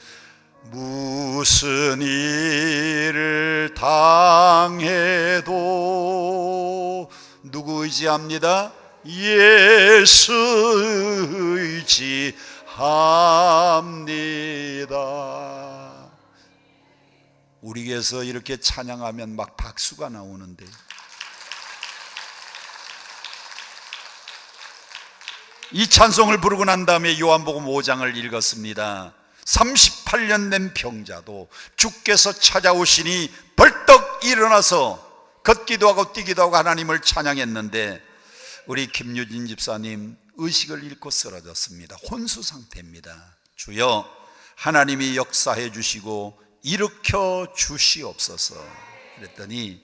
무슨 일을 당해도 누구 의지합니다? 예수 의지합니다. 우리 교회에서 이렇게 찬양하면 막 박수가 나오는데, 이 찬송을 부르고 난 다음에 요한복음 5장을 읽었습니다. 38년 된 병자도 주께서 찾아오시니 벌떡 일어나서 걷기도 하고 뛰기도 하고 하나님을 찬양했는데, 우리 김유진 집사님 의식을 잃고 쓰러졌습니다. 혼수 상태입니다. 주여 하나님이 역사해 주시고 일으켜 주시옵소서. 그랬더니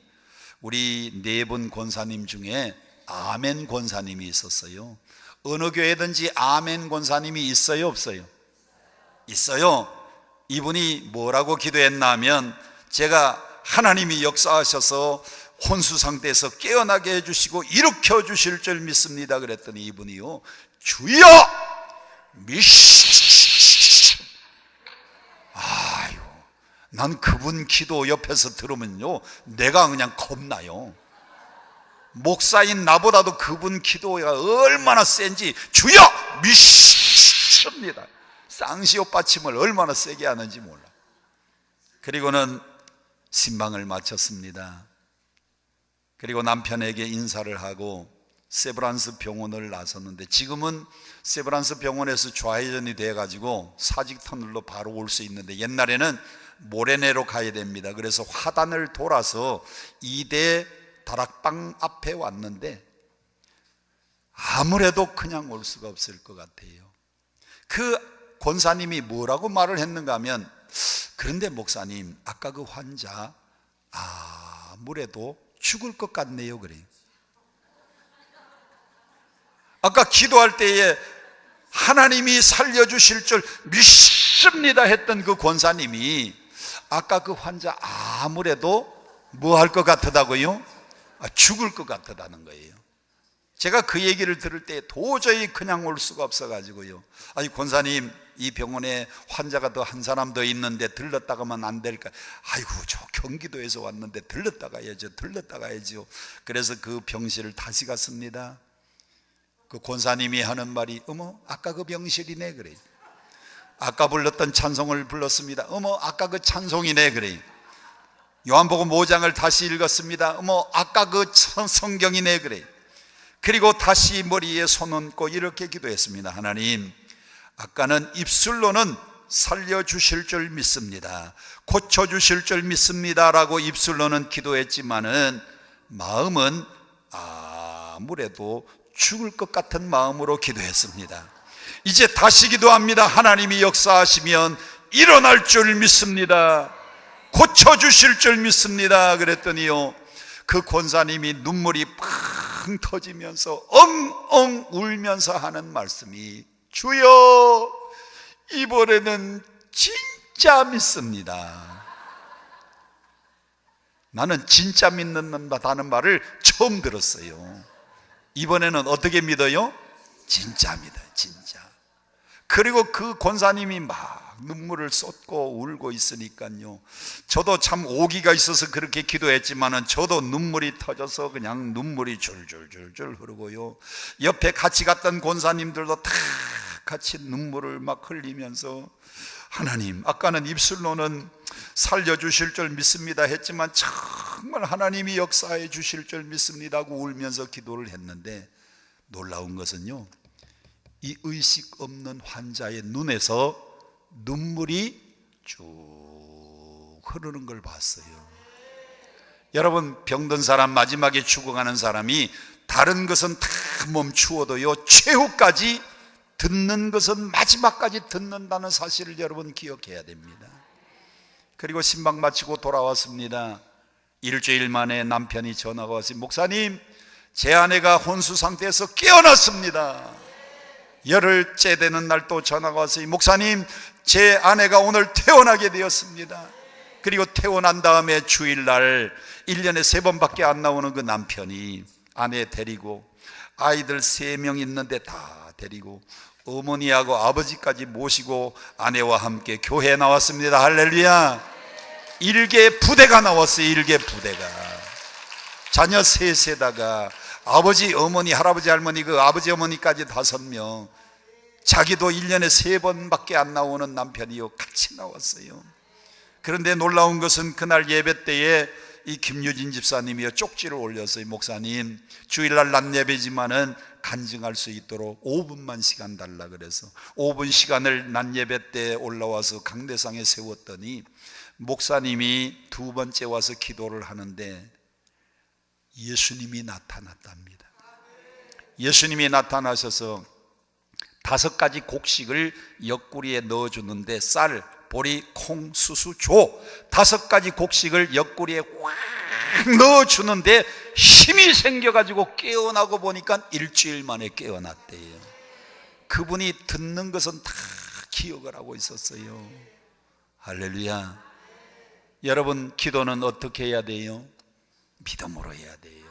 우리 네 분 권사님 중에 아멘 권사님이 있었어요. 어느 교회든지 아멘 권사님이 있어요, 없어요? 있어요. 이분이 뭐라고 기도했나 하면, 제가 하나님이 역사하셔서 혼수 상태에서 깨어나게 해주시고 일으켜 주실 줄 믿습니다. 그랬더니 이분이요, 주여 아유, 난 그분 기도 옆에서 들으면요 내가 그냥 겁나요. 목사인 나보다도 그분 기도가 얼마나 센지, 주여 믿습니다. 쌍시옷 받침을 얼마나 세게 하는지 몰라. 그리고는 신방을 마쳤습니다. 그리고 남편에게 인사를 하고 세브란스 병원을 나섰는데, 지금은 세브란스 병원에서 좌회전이 돼가지고 사직터널로 바로 올 수 있는데, 옛날에는 모래내로 가야 됩니다. 그래서 화단을 돌아서 2대 다락방 앞에 왔는데, 아무래도 그냥 올 수가 없을 것 같아요. 그 권사님이 뭐라고 말을 했는가 하면, 그런데 목사님, 아까 그 환자 아무래도 죽을 것 같네요. 그래요. 아까 기도할 때에 하나님이 살려주실 줄 믿습니다 했던 그 권사님이 아까 그 환자 아무래도 뭐 할 것 같다고요? 죽을 것 같다는 거예요. 제가 그 얘기를 들을 때 도저히 그냥 올 수가 없어가지고요, 아니 권사님, 이 병원에 환자가 더 한 사람 더 있는데 들렀다 가면 안 될까? 아이고, 저 경기도에서 왔는데 들렀다 가야죠. 그래서 그 병실을 다시 갔습니다. 그 권사님이 하는 말이, 어머 아까 그 병실이네 그래. 아까 불렀던 찬송을 불렀습니다. 어머 아까 그 찬송이네 그래. 요한복음 5장을 다시 읽었습니다. 어머 아까 그 성경이네 그래. 그리고 다시 머리에 손 얹고 이렇게 기도했습니다. 하나님, 아까는 입술로는 살려주실 줄 믿습니다, 고쳐주실 줄 믿습니다 라고 입술로는 기도했지만은 마음은 아무래도 죽을 것 같은 마음으로 기도했습니다. 이제 다시 기도합니다. 하나님이 역사하시면 일어날 줄 믿습니다, 고쳐주실 줄 믿습니다. 그랬더니요, 그 권사님이 눈물이 팡 터지면서 엉엉 울면서 하는 말씀이, 주여 이번에는 진짜 믿습니다. 나는 진짜 믿는다는 말을 처음 들었어요. 이번에는 어떻게 믿어요? 진짜 믿어요, 진짜. 그리고 그 권사님이 막 눈물을 쏟고 울고 있으니까요, 저도 참 오기가 있어서 그렇게 기도했지만은 저도 눈물이 터져서 그냥 눈물이 줄줄줄줄 흐르고요, 옆에 같이 갔던 권사님들도 다 같이 눈물을 막 흘리면서, 하나님, 아까는 입술로는 살려주실 줄 믿습니다 했지만 정말 하나님이 역사해 주실 줄 믿습니다 하고 울면서 기도를 했는데, 놀라운 것은요, 이 의식 없는 환자의 눈에서 눈물이 쭉 흐르는 걸 봤어요. 여러분, 병든 사람, 마지막에 죽어가는 사람이 다른 것은 다 멈추어도요, 최후까지 듣는 것은 마지막까지 듣는다는 사실을 여러분 기억해야 됩니다. 그리고 신방 마치고 돌아왔습니다. 일주일 만에 남편이 전화가 왔어요. 목사님, 제 아내가 혼수 상태에서 깨어났습니다. 열흘째 되는 날 또 전화가 왔어요. 목사님, 제 아내가 오늘 퇴원하게 되었습니다. 그리고 퇴원한 다음에 주일날 1년에 3번밖에 안 나오는 그 남편이 아내 데리고 아이들 3명 있는데 다 데리고 어머니하고 아버지까지 모시고 아내와 함께 교회에 나왔습니다. 할렐루야. 일개 부대가 나왔어요. 일개 부대가. 자녀 셋에다가 아버지, 어머니, 할아버지, 할머니, 그 아버지, 어머니까지 5명, 자기도 1년에 3번밖에 안 나오는 남편이요 같이 나왔어요. 그런데 놀라운 것은 그날 예배 때에 이 김유진 집사님이요 쪽지를 올렸어요. 목사님, 주일날 낮 예배지만은 간증할 수 있도록 5분만 시간 달라 그래서 5분 시간을 낮 예배 때 올라와서 강대상에 세웠더니 목사님이 2번째 와서 기도를 하는데 예수님이 나타났답니다. 예수님이 나타나셔서 5가지 곡식을 옆구리에 넣어주는데 쌀, 보리, 콩, 수수, 조 5가지 곡식을 옆구리에 확 넣어주는데 힘이 생겨가지고 깨어나고 보니까 일주일 만에 깨어났대요. 그분이 듣는 것은 다 기억을 하고 있었어요. 할렐루야. 여러분, 기도는 어떻게 해야 돼요? 믿음으로 해야 돼요.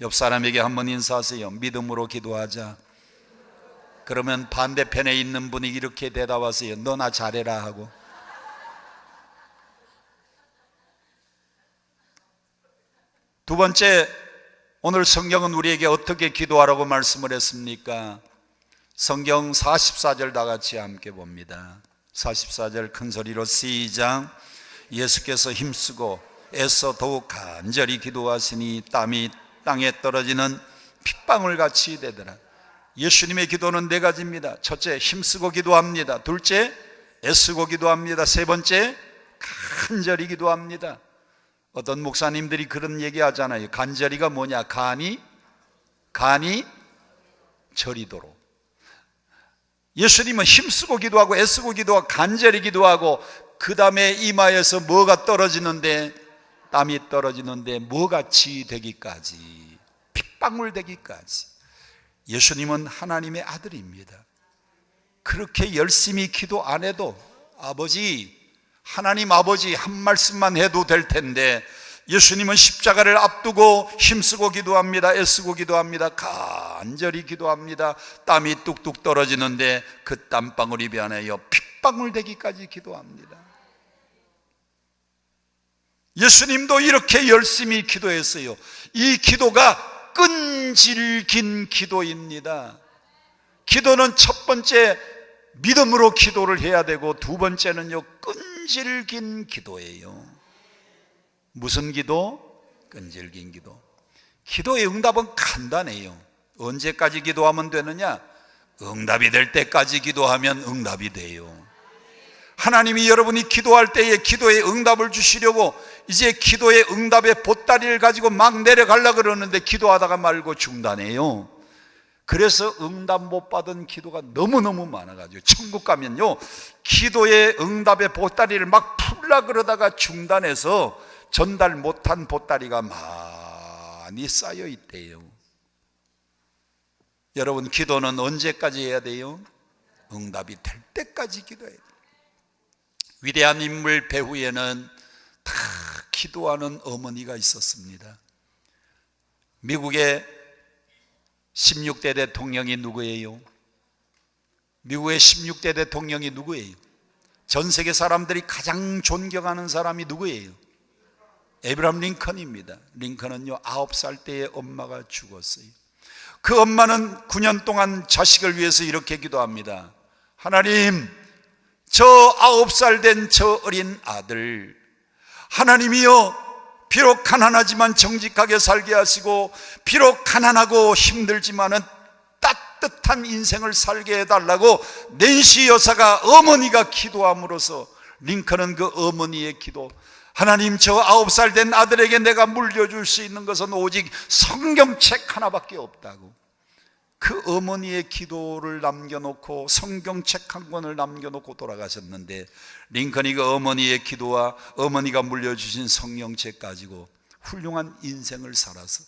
옆 사람에게 한번 인사하세요. 믿음으로 기도하자. 그러면 반대편에 있는 분이 이렇게 대답하세요. 너나 잘해라 하고. 두 번째, 오늘 성경은 우리에게 어떻게 기도하라고 말씀을 했습니까? 성경 44절 다 같이 함께 봅니다. 44절 큰 소리로 시작. 예수께서 힘쓰고 애써 더욱 간절히 기도하시니 땀이 땅에 떨어지는 핏방울 같이 되더라. 예수님의 기도는 4가지입니다. 첫째, 힘쓰고 기도합니다. 둘째, 애쓰고 기도합니다. 세 번째, 간절히 기도합니다. 어떤 목사님들이 그런 얘기 하잖아요. 간절히가 뭐냐? 간이 저리도록. 예수님은 힘쓰고 기도하고 애쓰고 기도하고 간절히 기도하고 그 다음에 이마에서 뭐가 떨어지는데, 땀이 떨어지는데 뭐같이 되기까지, 핏방울 되기까지. 예수님은 하나님의 아들입니다. 그렇게 열심히 기도 안 해도 하나님 아버지 한 말씀만 해도 될 텐데 예수님은 십자가를 앞두고 힘쓰고 기도합니다. 애쓰고 기도합니다. 간절히 기도합니다. 땀이 뚝뚝 떨어지는데 그 땀방울이 변하여 핏방울 되기까지 기도합니다. 예수님도 이렇게 열심히 기도했어요. 이 기도가 끈질긴 기도입니다. 기도는 첫 번째 믿음으로 기도를 해야 되고 두 번째는요 끈질긴 기도예요. 무슨 기도? 끈질긴 기도. 기도의 응답은 간단해요. 언제까지 기도하면 되느냐? 응답이 될 때까지 기도하면 응답이 돼요. 하나님이 여러분이 기도할 때에 기도의 응답을 주시려고 이제 기도의 응답의 보따리를 가지고 막 내려가려고 그러는데 기도하다가 말고 중단해요. 그래서 응답 못 받은 기도가 너무너무 많아가지고 천국 가면요 기도의 응답의 보따리를 막 풀라 그러다가 중단해서 전달 못한 보따리가 많이 쌓여 있대요. 여러분, 기도는 언제까지 해야 돼요? 응답이 될 때까지 기도해야 돼요. 위대한 인물 배후에는 다 기도하는 어머니가 있었습니다. 미국의 16대 대통령이 누구예요? 미국의 16대 대통령이 누구예요? 전 세계 사람들이 가장 존경하는 사람이 누구예요? 에브라함 링컨입니다. 링컨은요 9살 때에 엄마가 죽었어요. 그 엄마는 9년 동안 자식을 위해서 이렇게 기도합니다. 하나님, 저 9살 된 저 어린 아들, 하나님이여 비록 가난하지만 정직하게 살게 하시고 비록 가난하고 힘들지만은 따뜻한 인생을 살게 해달라고 낸시 여사가 어머니가 기도함으로써 링컨은 그 어머니의 기도, 하나님 저 9살 된 아들에게 내가 물려줄 수 있는 것은 오직 성경책 하나밖에 없다고 그 어머니의 기도를 남겨놓고 성경책 한 권을 남겨놓고 돌아가셨는데 링컨이 그 어머니의 기도와 어머니가 물려주신 성경책 가지고 훌륭한 인생을 살아서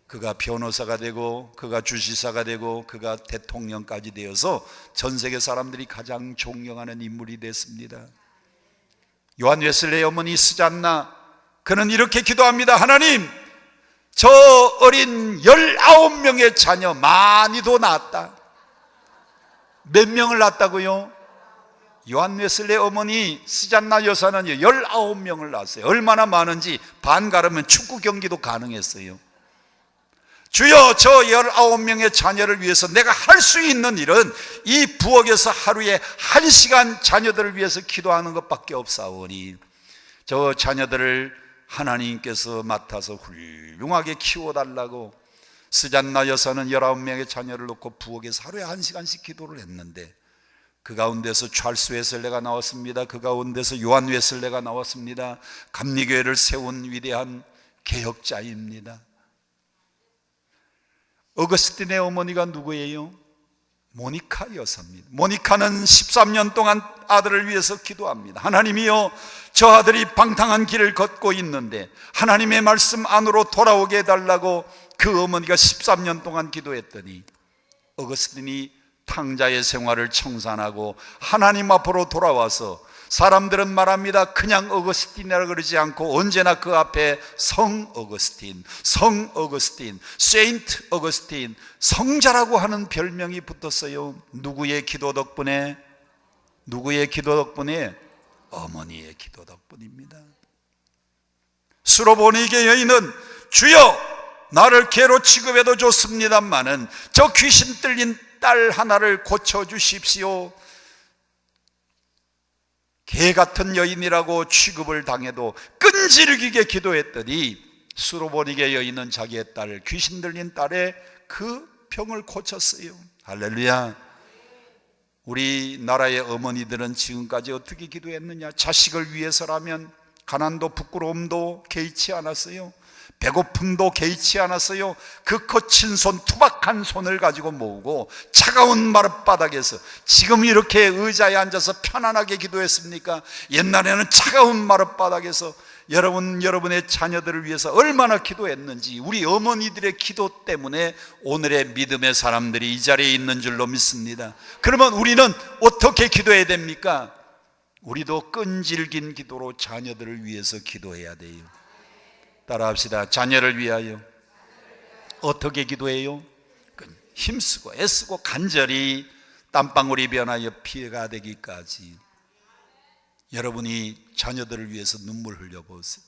그가 변호사가 되고 그가 주지사가 되고 그가 대통령까지 되어서 전 세계 사람들이 가장 존경하는 인물이 됐습니다. 요한 웨슬레의 어머니 스잔나, 그는 이렇게 기도합니다. 하나님, 저 어린 19명의 자녀 많이도 낳았다. 몇 명을 낳았다고요? 요한 웨슬레의 어머니 스잔나 여사는요 19명을 낳았어요. 얼마나 많은지 반 가르면 축구 경기도 가능했어요. 주여, 저 19명의 자녀를 위해서 내가 할 수 있는 일은 이 부엌에서 하루에 1시간 자녀들을 위해서 기도하는 것밖에 없사오니 저 자녀들을 하나님께서 맡아서 훌륭하게 키워달라고 스잔나 여사는 19명의 자녀를 놓고 부엌에서 하루에 1시간씩 기도를 했는데 그 가운데서 찰스 웨슬레가 나왔습니다. 그 가운데서 요한 웨슬레가 나왔습니다. 감리교회를 세운 위대한 개혁자입니다. 어거스틴의 어머니가 누구예요? 모니카 여사입니다. 모니카는 13년 동안 아들을 위해서 기도합니다. 하나님이여, 저 아들이 방탕한 길을 걷고 있는데 하나님의 말씀 안으로 돌아오게 해달라고 그 어머니가 13년 동안 기도했더니 어거스틴이 탕자의 생활을 청산하고 하나님 앞으로 돌아와서, 사람들은 말합니다. 그냥 어거스틴이라 그러지 않고 언제나 그 앞에 성 어거스틴, 성 어거스틴, 세인트 어거스틴, 성자라고 하는 별명이 붙었어요. 누구의 기도 덕분에? 누구의 기도 덕분에? 어머니의 기도 덕분입니다. 수로보니게 여인은 주여, 나를 개로 취급해도 좋습니다마는 저 귀신 들린 딸 하나를 고쳐주십시오. 개 같은 여인이라고 취급을 당해도 끈질기게 기도했더니 수로보니게 여인은 자기의 딸, 귀신 들린 딸의 그 병을 고쳤어요. 할렐루야. 우리나라의 어머니들은 지금까지 어떻게 기도했느냐? 자식을 위해서라면 가난도 부끄러움도 개의치 않았어요. 배고픔도 개의치 않았어요. 그 거친 손, 투박한 손을 가지고 모으고 차가운 마룻바닥에서, 지금 이렇게 의자에 앉아서 편안하게 기도했습니까? 옛날에는 차가운 마룻바닥에서 여러분의 자녀들을 위해서 얼마나 기도했는지, 우리 어머니들의 기도 때문에 오늘의 믿음의 사람들이 이 자리에 있는 줄로 믿습니다. 그러면 우리는 어떻게 기도해야 됩니까? 우리도 끈질긴 기도로 자녀들을 위해서 기도해야 돼요. 따라합시다. 자녀를 위하여 어떻게 기도해요? 힘쓰고 애쓰고 간절히 땀방울이 변하여 피해가 되기까지 여러분이 자녀들을 위해서 눈물 흘려보세요.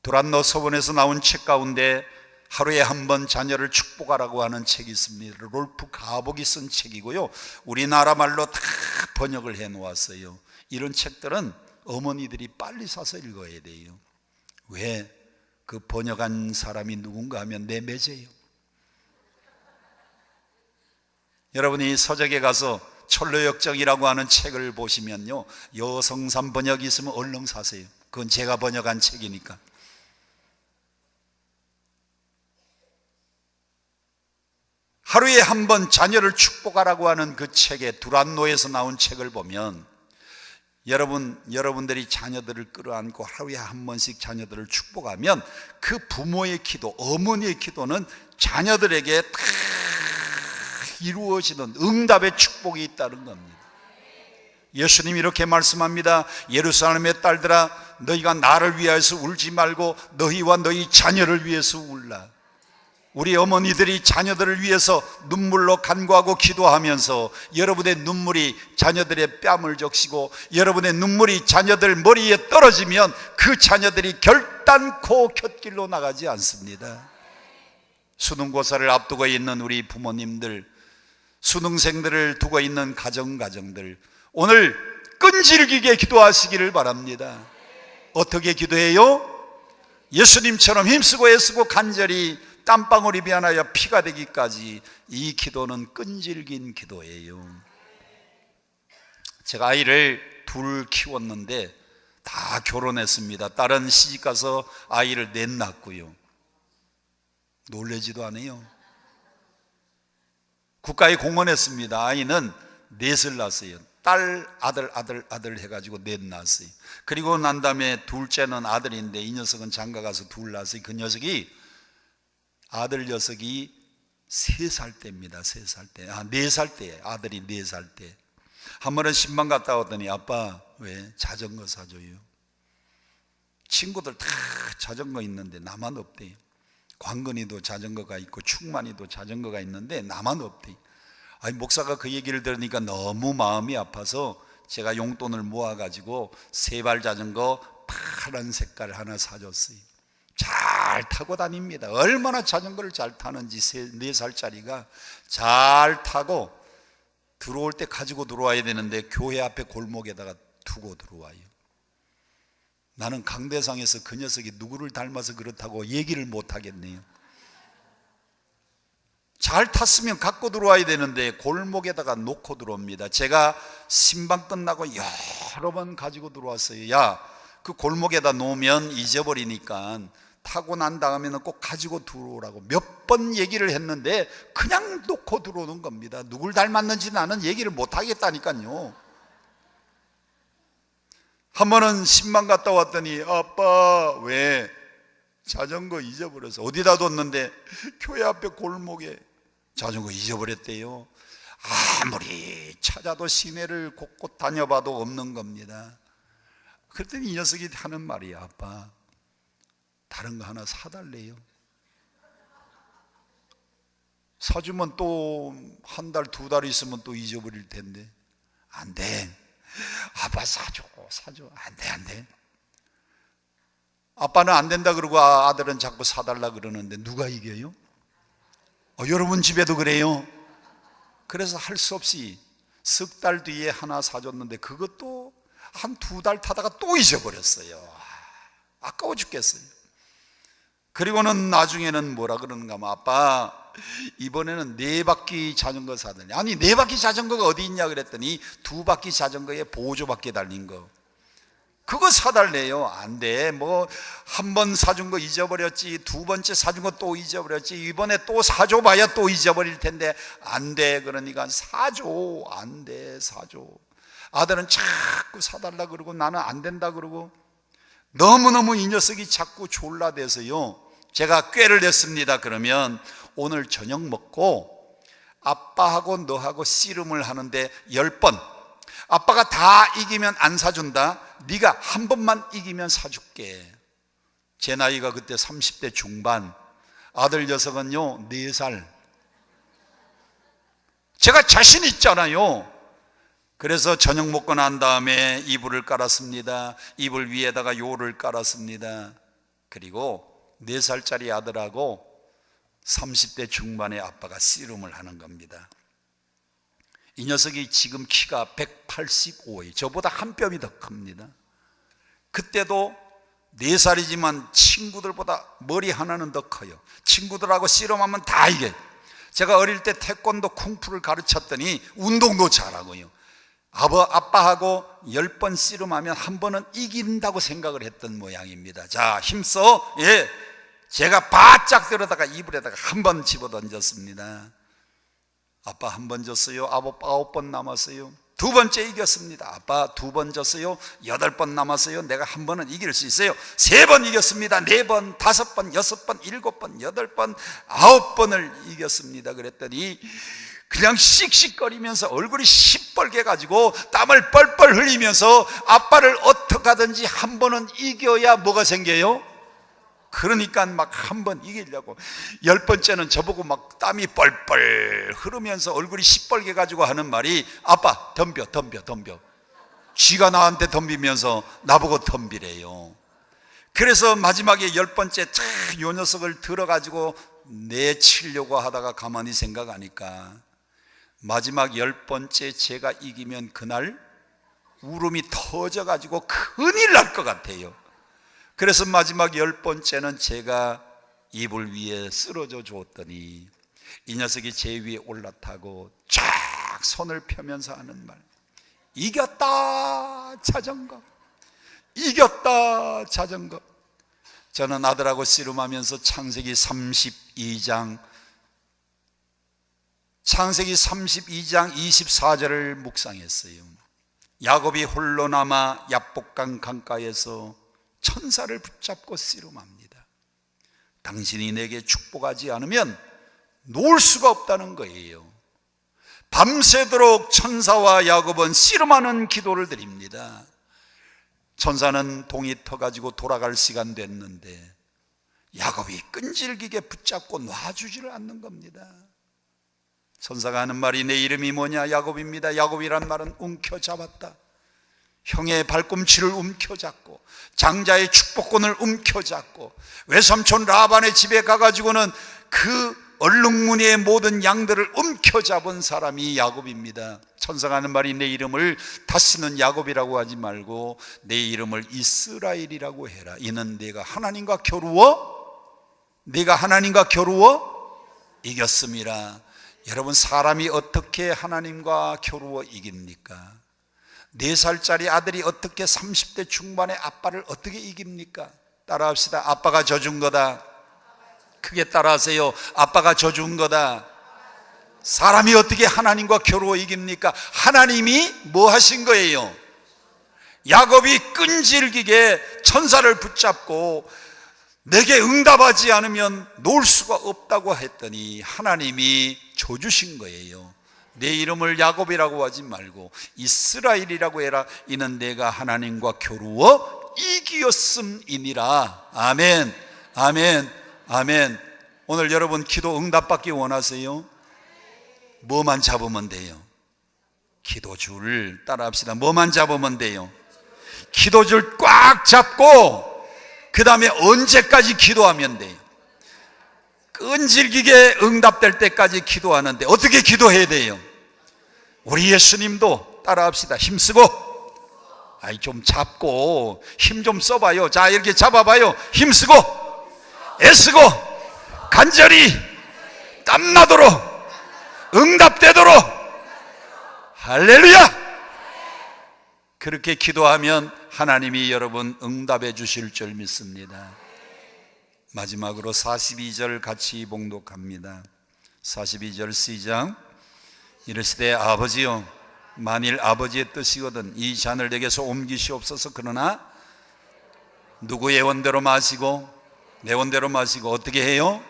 두란노 서원에서 나온 책 가운데 하루에 한 번 자녀를 축복하라고 하는 책이 있습니다. 롤프 가복이 쓴 책이고요, 우리나라 말로 다 번역을 해 놓았어요. 이런 책들은 어머니들이 빨리 사서 읽어야 돼요. 왜? 그 번역한 사람이 누군가 하면 내 매제예요. 여러분이 서적에 가서 철로역정이라고 하는 책을 보시면요, 여성산 번역이 있으면 얼른 사세요. 그건 제가 번역한 책이니까. 하루에 한 번 자녀를 축복하라고 하는 그 책에, 두란노에서 나온 책을 보면 여러분들이 자녀들을 끌어안고 하루에 한 번씩 자녀들을 축복하면 그 부모의 기도, 어머니의 기도는 자녀들에게 다 이루어지는 응답의 축복이 있다는 겁니다. 예수님이 이렇게 말씀합니다. 예루살렘의 딸들아, 너희가 나를 위하여서 울지 말고 너희와 너희 자녀를 위해서 울라. 우리 어머니들이 자녀들을 위해서 눈물로 간구하고 기도하면서 여러분의 눈물이 자녀들의 뺨을 적시고 여러분의 눈물이 자녀들 머리에 떨어지면 그 자녀들이 결단코 곁길로 나가지 않습니다. 수능고사를 앞두고 있는 우리 부모님들, 수능생들을 두고 있는 가정들, 오늘 끈질기게 기도하시기를 바랍니다. 어떻게 기도해요? 예수님처럼 힘쓰고 애쓰고 간절히 땀방울이 변하여 피가 되기까지. 이 기도는 끈질긴 기도예요. 제가 아이를 둘 키웠는데 다 결혼했습니다. 딸은 시집가서 아이를 넷 낳았고요. 놀라지도 않아요. 국가에 공헌했습니다. 아이는 넷을 낳았어요. 딸, 아들 해가지고 넷 낳았어요. 그리고 난 다음에 둘째는 아들인데 이 녀석은 장가 가서 둘 낳았어요. 그 녀석이, 아들 녀석이 3살 때입니다. 3살 때. 4살 때. 아들이 4살 때. 한 번은 신방 갔다 왔더니 아빠 왜 자전거 사줘요? 친구들 다 자전거 있는데 나만 없대요. 광건이도 자전거가 있고 충만이도 자전거가 있는데 나만 없대요. 아니, 목사가 그 얘기를 들으니까 너무 마음이 아파서 제가 용돈을 모아가지고 3발 자전거 파란 색깔 하나 사줬어요. 잘 잘 타고 다닙니다. 얼마나 자전거를 잘 타는지 4살짜리가 잘 타고 들어올 때 가지고 들어와야 되는데 교회 앞에 골목에다가 두고 들어와요. 나는 강대상에서 그 녀석이 누구를 닮아서 그렇다고 얘기를 못 하겠네요. 잘 탔으면 갖고 들어와야 되는데 골목에다가 놓고 들어옵니다. 제가 신방 끝나고 여러 번 가지고 들어왔어요. 야, 그 골목에다 놓으면 잊어버리니까 타고 난 다음에는 꼭 가지고 들어오라고 몇 번 얘기를 했는데 그냥 놓고 들어오는 겁니다. 누굴 닮았는지 나는 얘기를 못 하겠다니까요. 한 번은 신방 갔다 왔더니 아빠 왜 자전거 잊어버려서 어디다 뒀는데 교회 앞에 골목에 자전거 잊어버렸대요. 아무리 찾아도 시내를 곳곳 다녀봐도 없는 겁니다. 그랬더니 이 녀석이 하는 말이야. 아빠 다른 거 하나 사달래요. 사주면 또 한 달, 2달 있으면 또 잊어버릴 텐데. 안 돼. 아빠 사줘. 안 돼. 아빠는 안 된다 그러고 아들은 자꾸 사달라 그러는데 누가 이겨요? 여러분 집에도 그래요. 그래서 할 수 없이 석 달 뒤에 하나 사줬는데 그것도 한 2달 타다가 또 잊어버렸어요. 아까워 죽겠어요. 그리고는 나중에는 뭐라 그러는가 하면 아빠 이번에는 4바퀴 자전거 사달래. 아니 4바퀴 자전거가 어디 있냐 그랬더니 2바퀴 자전거에 보조바퀴 달린 거 그거 사달래요. 안 돼. 뭐 한 번 사준 거 잊어버렸지, 2번째 사준 거 또 잊어버렸지, 이번에 또 사줘봐야 또 잊어버릴 텐데 안 돼. 그러니까 사줘. 안 돼. 사줘. 아들은 자꾸 사달라 그러고 나는 안 된다 그러고 너무너무 이 녀석이 자꾸 졸라대서요. 제가 꾀를 냈습니다. 그러면 오늘 저녁 먹고 아빠하고 너하고 씨름을 하는데 10번 아빠가 다 이기면 안 사준다. 네가 한 번만 이기면 사줄게. 제 나이가 그때 30대 중반, 아들 녀석은요 4살. 제가 자신 있잖아요. 그래서 저녁 먹고 난 다음에 이불을 깔았습니다. 이불 위에다가 요를 깔았습니다. 그리고 4살짜리 아들하고 30대 중반의 아빠가 씨름을 하는 겁니다. 이 녀석이 지금 키가 185예요. 저보다 한 뼘이 더 큽니다. 그때도 4살이지만 친구들보다 머리 하나는 더 커요. 친구들하고 씨름하면 다 이겨요. 제가 어릴 때 태권도 쿵푸를 가르쳤더니 운동도 잘하고요. 아빠하고 10번 씨름하면 한 번은 이긴다고 생각을 했던 모양입니다. 자, 힘써. 예, 제가 바짝 들어다가 이불에다가 한 번 집어던졌습니다. 아빠 한 번 졌어요. 9번 남았어요. 2번째 이겼습니다. 아빠 2번 졌어요. 8번 남았어요. 내가 한 번은 이길 수 있어요. 3번 이겼습니다. 4번, 5번, 6번, 7번, 8번, 9번을 이겼습니다. 그랬더니 그냥 씩씩거리면서 얼굴이 시뻘게 가지고 땀을 뻘뻘 흘리면서 아빠를 어떻게 하든지 한 번은 이겨야 뭐가 생겨요? 그러니까 막 한 번 이기려고 10번째는 저보고 막 땀이 뻘뻘 흐르면서 얼굴이 시뻘게 가지고 하는 말이 아빠 덤벼. 쥐가 나한테 덤비면서 나보고 덤비래요. 그래서 마지막에 10번째 요 녀석을 들어가지고 내치려고 하다가 가만히 생각하니까 마지막 10번째 제가 이기면 그날 울음이 터져가지고 큰일 날 것 같아요. 그래서 마지막 10번째는 제가 이불 위에 쓰러져 주었더니 이 녀석이 제 위에 올라타고 쫙 손을 펴면서 하는 말, 이겼다 자전거, 이겼다 자전거. 저는 아들하고 씨름하면서 창세기 32장 24절을 묵상했어요. 야곱이 홀로 남아 야복강 강가에서 천사를 붙잡고 씨름합니다. 당신이 내게 축복하지 않으면 놓을 수가 없다는 거예요. 밤새도록 천사와 야곱은 씨름하는 기도를 드립니다. 천사는 동이 터가지고 돌아갈 시간 됐는데 야곱이 끈질기게 붙잡고 놔주지를 않는 겁니다. 천사가 하는 말이 내 이름이 뭐냐? 야곱입니다. 야곱이란 말은 움켜잡았다. 형의 발꿈치를 움켜잡고 장자의 축복권을 움켜잡고 외삼촌 라반의 집에 가가지고는 그 얼룩무늬의 모든 양들을 움켜잡은 사람이 야곱입니다. 천사가 하는 말이 내 이름을 다시는 야곱이라고 하지 말고 내 이름을 이스라엘이라고 해라. 이는 내가 하나님과 겨루어 이겼음이라. 여러분, 사람이 어떻게 하나님과 겨루어 이깁니까? 4살짜리 아들이 어떻게 30대 중반의 아빠를 어떻게 이깁니까? 따라합시다. 아빠가 져준 거다. 크게 따라하세요. 아빠가 져준 거다. 사람이 어떻게 하나님과 겨루어 이깁니까? 하나님이 뭐 하신 거예요? 야곱이 끈질기게 천사를 붙잡고 내게 응답하지 않으면 놓을 수가 없다고 했더니 하나님이 줘주신 거예요. 내 이름을 야곱이라고 하지 말고 이스라엘이라고 해라. 이는 내가 하나님과 겨루어 이기었음이니라. 아멘, 아멘, 아멘. 오늘 여러분 기도 응답받기 원하세요? 뭐만 잡으면 돼요? 기도줄. 따라합시다. 뭐만 잡으면 돼요? 기도줄 꽉 잡고 그 다음에 언제까지 기도하면 돼요? 끈질기게 응답될 때까지 기도하는데 어떻게 기도해야 돼요? 우리 예수님도 따라합시다. 힘쓰고, 좀 잡고 힘 좀 써봐요. 자, 이렇게 잡아봐요. 힘쓰고 애쓰고 간절히 땀나도록 응답되도록. 할렐루야. 그렇게 기도하면 하나님이 여러분 응답해 주실 줄 믿습니다. 마지막으로 42절 같이 봉독합니다. 42절 시작. 이르시되 아버지여, 만일 아버지의 뜻이거든 이 잔을 내게서 옮기시옵소서. 그러나 누구의 원대로 마시고 내 원대로 마시고 어떻게 해요?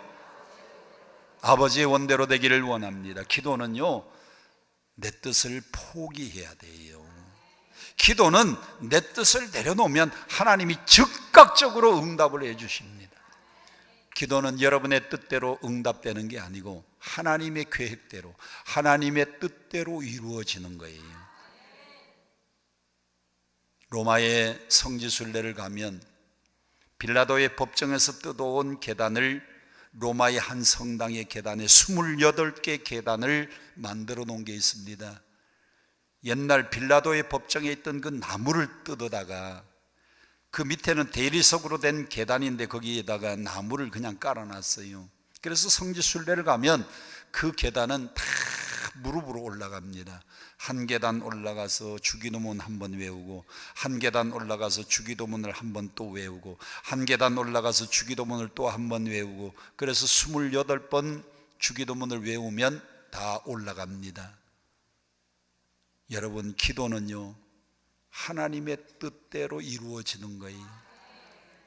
아버지의 원대로 되기를 원합니다. 기도는요, 내 뜻을 포기해야 돼요. 기도는 내 뜻을 내려놓으면 하나님이 즉각적으로 응답을 해 주십니다. 기도는 여러분의 뜻대로 응답되는 게 아니고 하나님의 계획대로, 하나님의 뜻대로 이루어지는 거예요. 로마의 성지순례를 가면 빌라도의 법정에서 뜯어온 계단을 로마의 한 성당의 계단에 28개 계단을 만들어 놓은 게 있습니다. 옛날 빌라도의 법정에 있던 그 나무를 뜯어다가 그 밑에는 대리석으로 된 계단인데 거기에다가 나무를 그냥 깔아놨어요. 그래서 성지순례를 가면 그 계단은 다 무릎으로 올라갑니다. 한 계단 올라가서 주기도문 한 번 외우고, 한 계단 올라가서 주기도문을 한 번 또 외우고, 한 계단 올라가서 주기도문을 또 한 번 외우고, 그래서 28번 주기도문을 외우면 다 올라갑니다. 여러분, 기도는요 하나님의 뜻대로 이루어지는 거예요.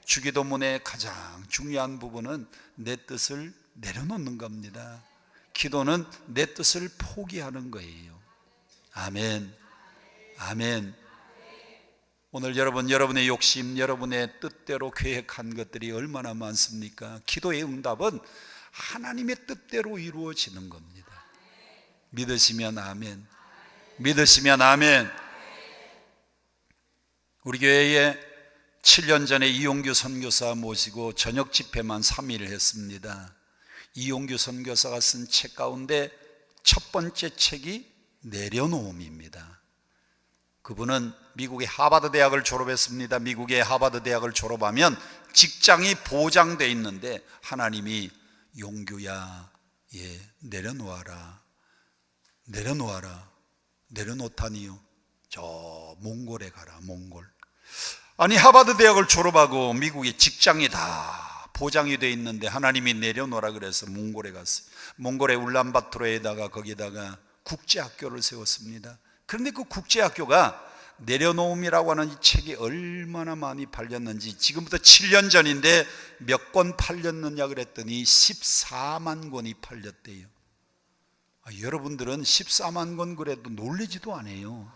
주기도문의 가장 중요한 부분은 내 뜻을 내려놓는 겁니다. 기도는 내 뜻을 포기하는 거예요. 아멘, 아멘. 오늘 여러분의 욕심, 여러분의 뜻대로 계획한 것들이 얼마나 많습니까? 기도의 응답은 하나님의 뜻대로 이루어지는 겁니다. 믿으시면 아멘, 믿으시면 아멘. 우리 교회에 7년 전에 이용규 선교사 모시고 저녁 집회만 3일 했습니다. 이용규 선교사가 쓴 책 가운데 첫 번째 책이 내려놓음입니다. 그분은 미국의 하버드 대학을 졸업했습니다. 미국의 하버드 대학을 졸업하면 직장이 보장되어 있는데 하나님이 용규야, 내려놓아라. 내려놓아라. 내려놓다니요? 저 몽골에 가라. 몽골. 아니, 하버드 대학을 졸업하고 미국의 직장이 다 보장이 돼 있는데 하나님이 내려놓으라 그래서 몽골에 갔어요. 몽골의 울란바토르에다가 거기다가 국제학교를 세웠습니다. 그런데 그 국제학교가 내려놓음이라고 하는 이 책이 얼마나 많이 팔렸는지, 지금부터 7년 전인데 몇 권 팔렸느냐 그랬더니 14만 권이 팔렸대요. 여러분들은 14만 권 그래도 놀리지도 않아요.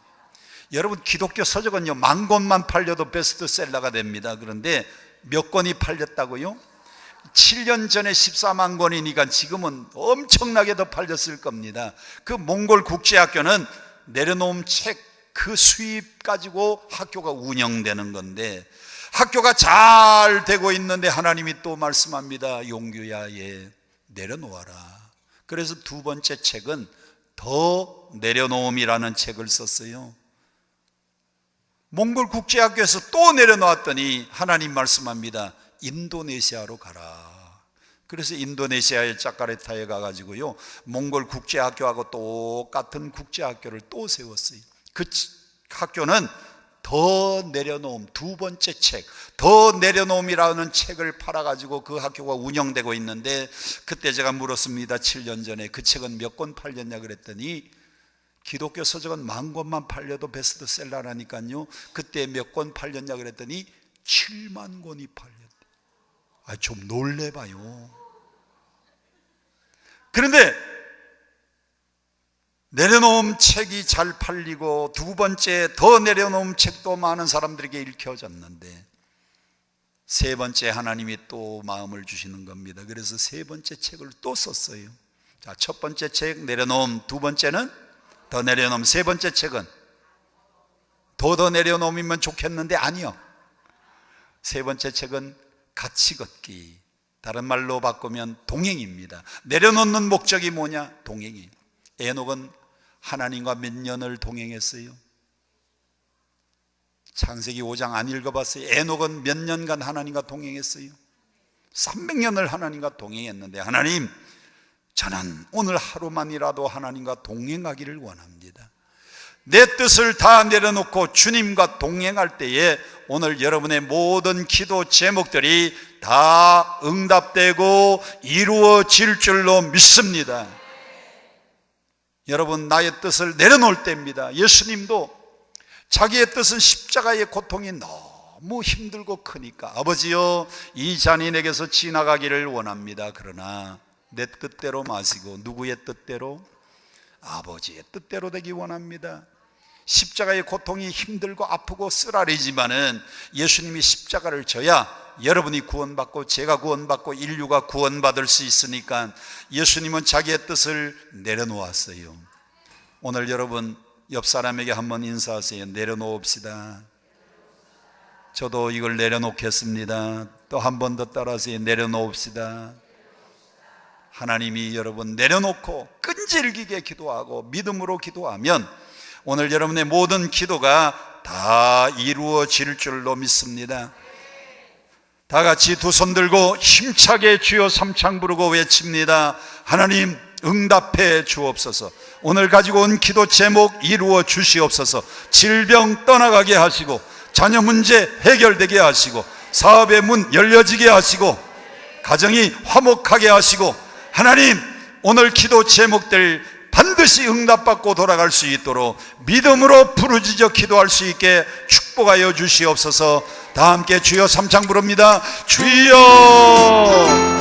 여러분, 기독교 서적은요 10,000권만 팔려도 베스트셀러가 됩니다. 그런데 몇 권이 팔렸다고요? 7년 전에 14만 권이니까 지금은 엄청나게 더 팔렸을 겁니다. 그 몽골 국제학교는 내려놓은 책 그 수입 가지고 학교가 운영되는 건데, 학교가 잘 되고 있는데 하나님이 또 말씀합니다. 용규야, 얘 내려놓아라. 그래서 두 번째 책은 더 내려놓음이라는 책을 썼어요. 몽골 국제학교에서 또 내려놓았더니 하나님 말씀합니다. 인도네시아로 가라. 그래서 인도네시아의 자카르타에 가가지고요, 몽골 국제학교하고 똑같은 국제학교를 또 세웠어요. 그 학교는 더 내려놓음, 두 번째 책, 더 내려놓음이라는 책을 팔아가지고 그 학교가 운영되고 있는데, 그때 제가 물었습니다. 7년 전에 그 책은 몇 권 팔렸냐 그랬더니, 기독교 서적은 10,000권만 팔려도 베스트셀러라니까요. 그때 몇 권 팔렸냐 그랬더니 7만 권이 팔렸대. 좀 놀래봐요. 그런데 내려놓음 책이 잘 팔리고, 두 번째 더 내려놓음 책도 많은 사람들에게 읽혀졌는데, 세 번째 하나님이 또 마음을 주시는 겁니다. 그래서 세 번째 책을 또 썼어요. 자, 첫 번째 책 내려놓음, 두 번째는 더 내려놓음, 세 번째 책은 더 내려놓음이면 좋겠는데 아니요. 세 번째 책은 같이 걷기, 다른 말로 바꾸면 동행입니다. 내려놓는 목적이 뭐냐? 동행이. 에녹은 하나님과 몇 년을 동행했어요? 창세기 5장 안 읽어봤어요? 에녹은 몇 년간 하나님과 동행했어요? 300년을 하나님과 동행했는데, 하나님, 저는 오늘 하루만이라도 하나님과 동행하기를 원합니다. 내 뜻을 다 내려놓고 주님과 동행할 때에 오늘 여러분의 모든 기도 제목들이 다 응답되고 이루어질 줄로 믿습니다. 여러분, 나의 뜻을 내려놓을 때입니다. 예수님도 자기의 뜻은 십자가의 고통이 너무 힘들고 크니까, 아버지여, 이 잔인에게서 지나가기를 원합니다. 그러나 내 뜻대로 마시고 누구의 뜻대로? 아버지의 뜻대로 되기 원합니다. 십자가의 고통이 힘들고 아프고 쓰라리지만은 예수님이 십자가를 져야 여러분이 구원받고 제가 구원받고 인류가 구원받을 수 있으니까 예수님은 자기의 뜻을 내려놓았어요. 오늘 여러분 옆 사람에게 한번 인사하세요. 내려놓읍시다. 저도 이걸 내려놓겠습니다. 또 한 번 더 따라하세요. 내려놓읍시다. 하나님이 여러분 내려놓고 끈질기게 기도하고 믿음으로 기도하면 오늘 여러분의 모든 기도가 다 이루어질 줄로 믿습니다. 다 같이 두 손 들고 힘차게 주여 삼창 부르고 외칩니다. 하나님 응답해 주옵소서. 오늘 가지고 온 기도 제목 이루어 주시옵소서. 질병 떠나가게 하시고, 자녀 문제 해결되게 하시고, 사업의 문 열려지게 하시고, 가정이 화목하게 하시고, 하나님 오늘 기도 제목들 반드시 응답받고 돌아갈 수 있도록 믿음으로 부르짖어 기도할 수 있게 축복하여 주시옵소서. 다 함께 주여 삼창 부릅니다. 주여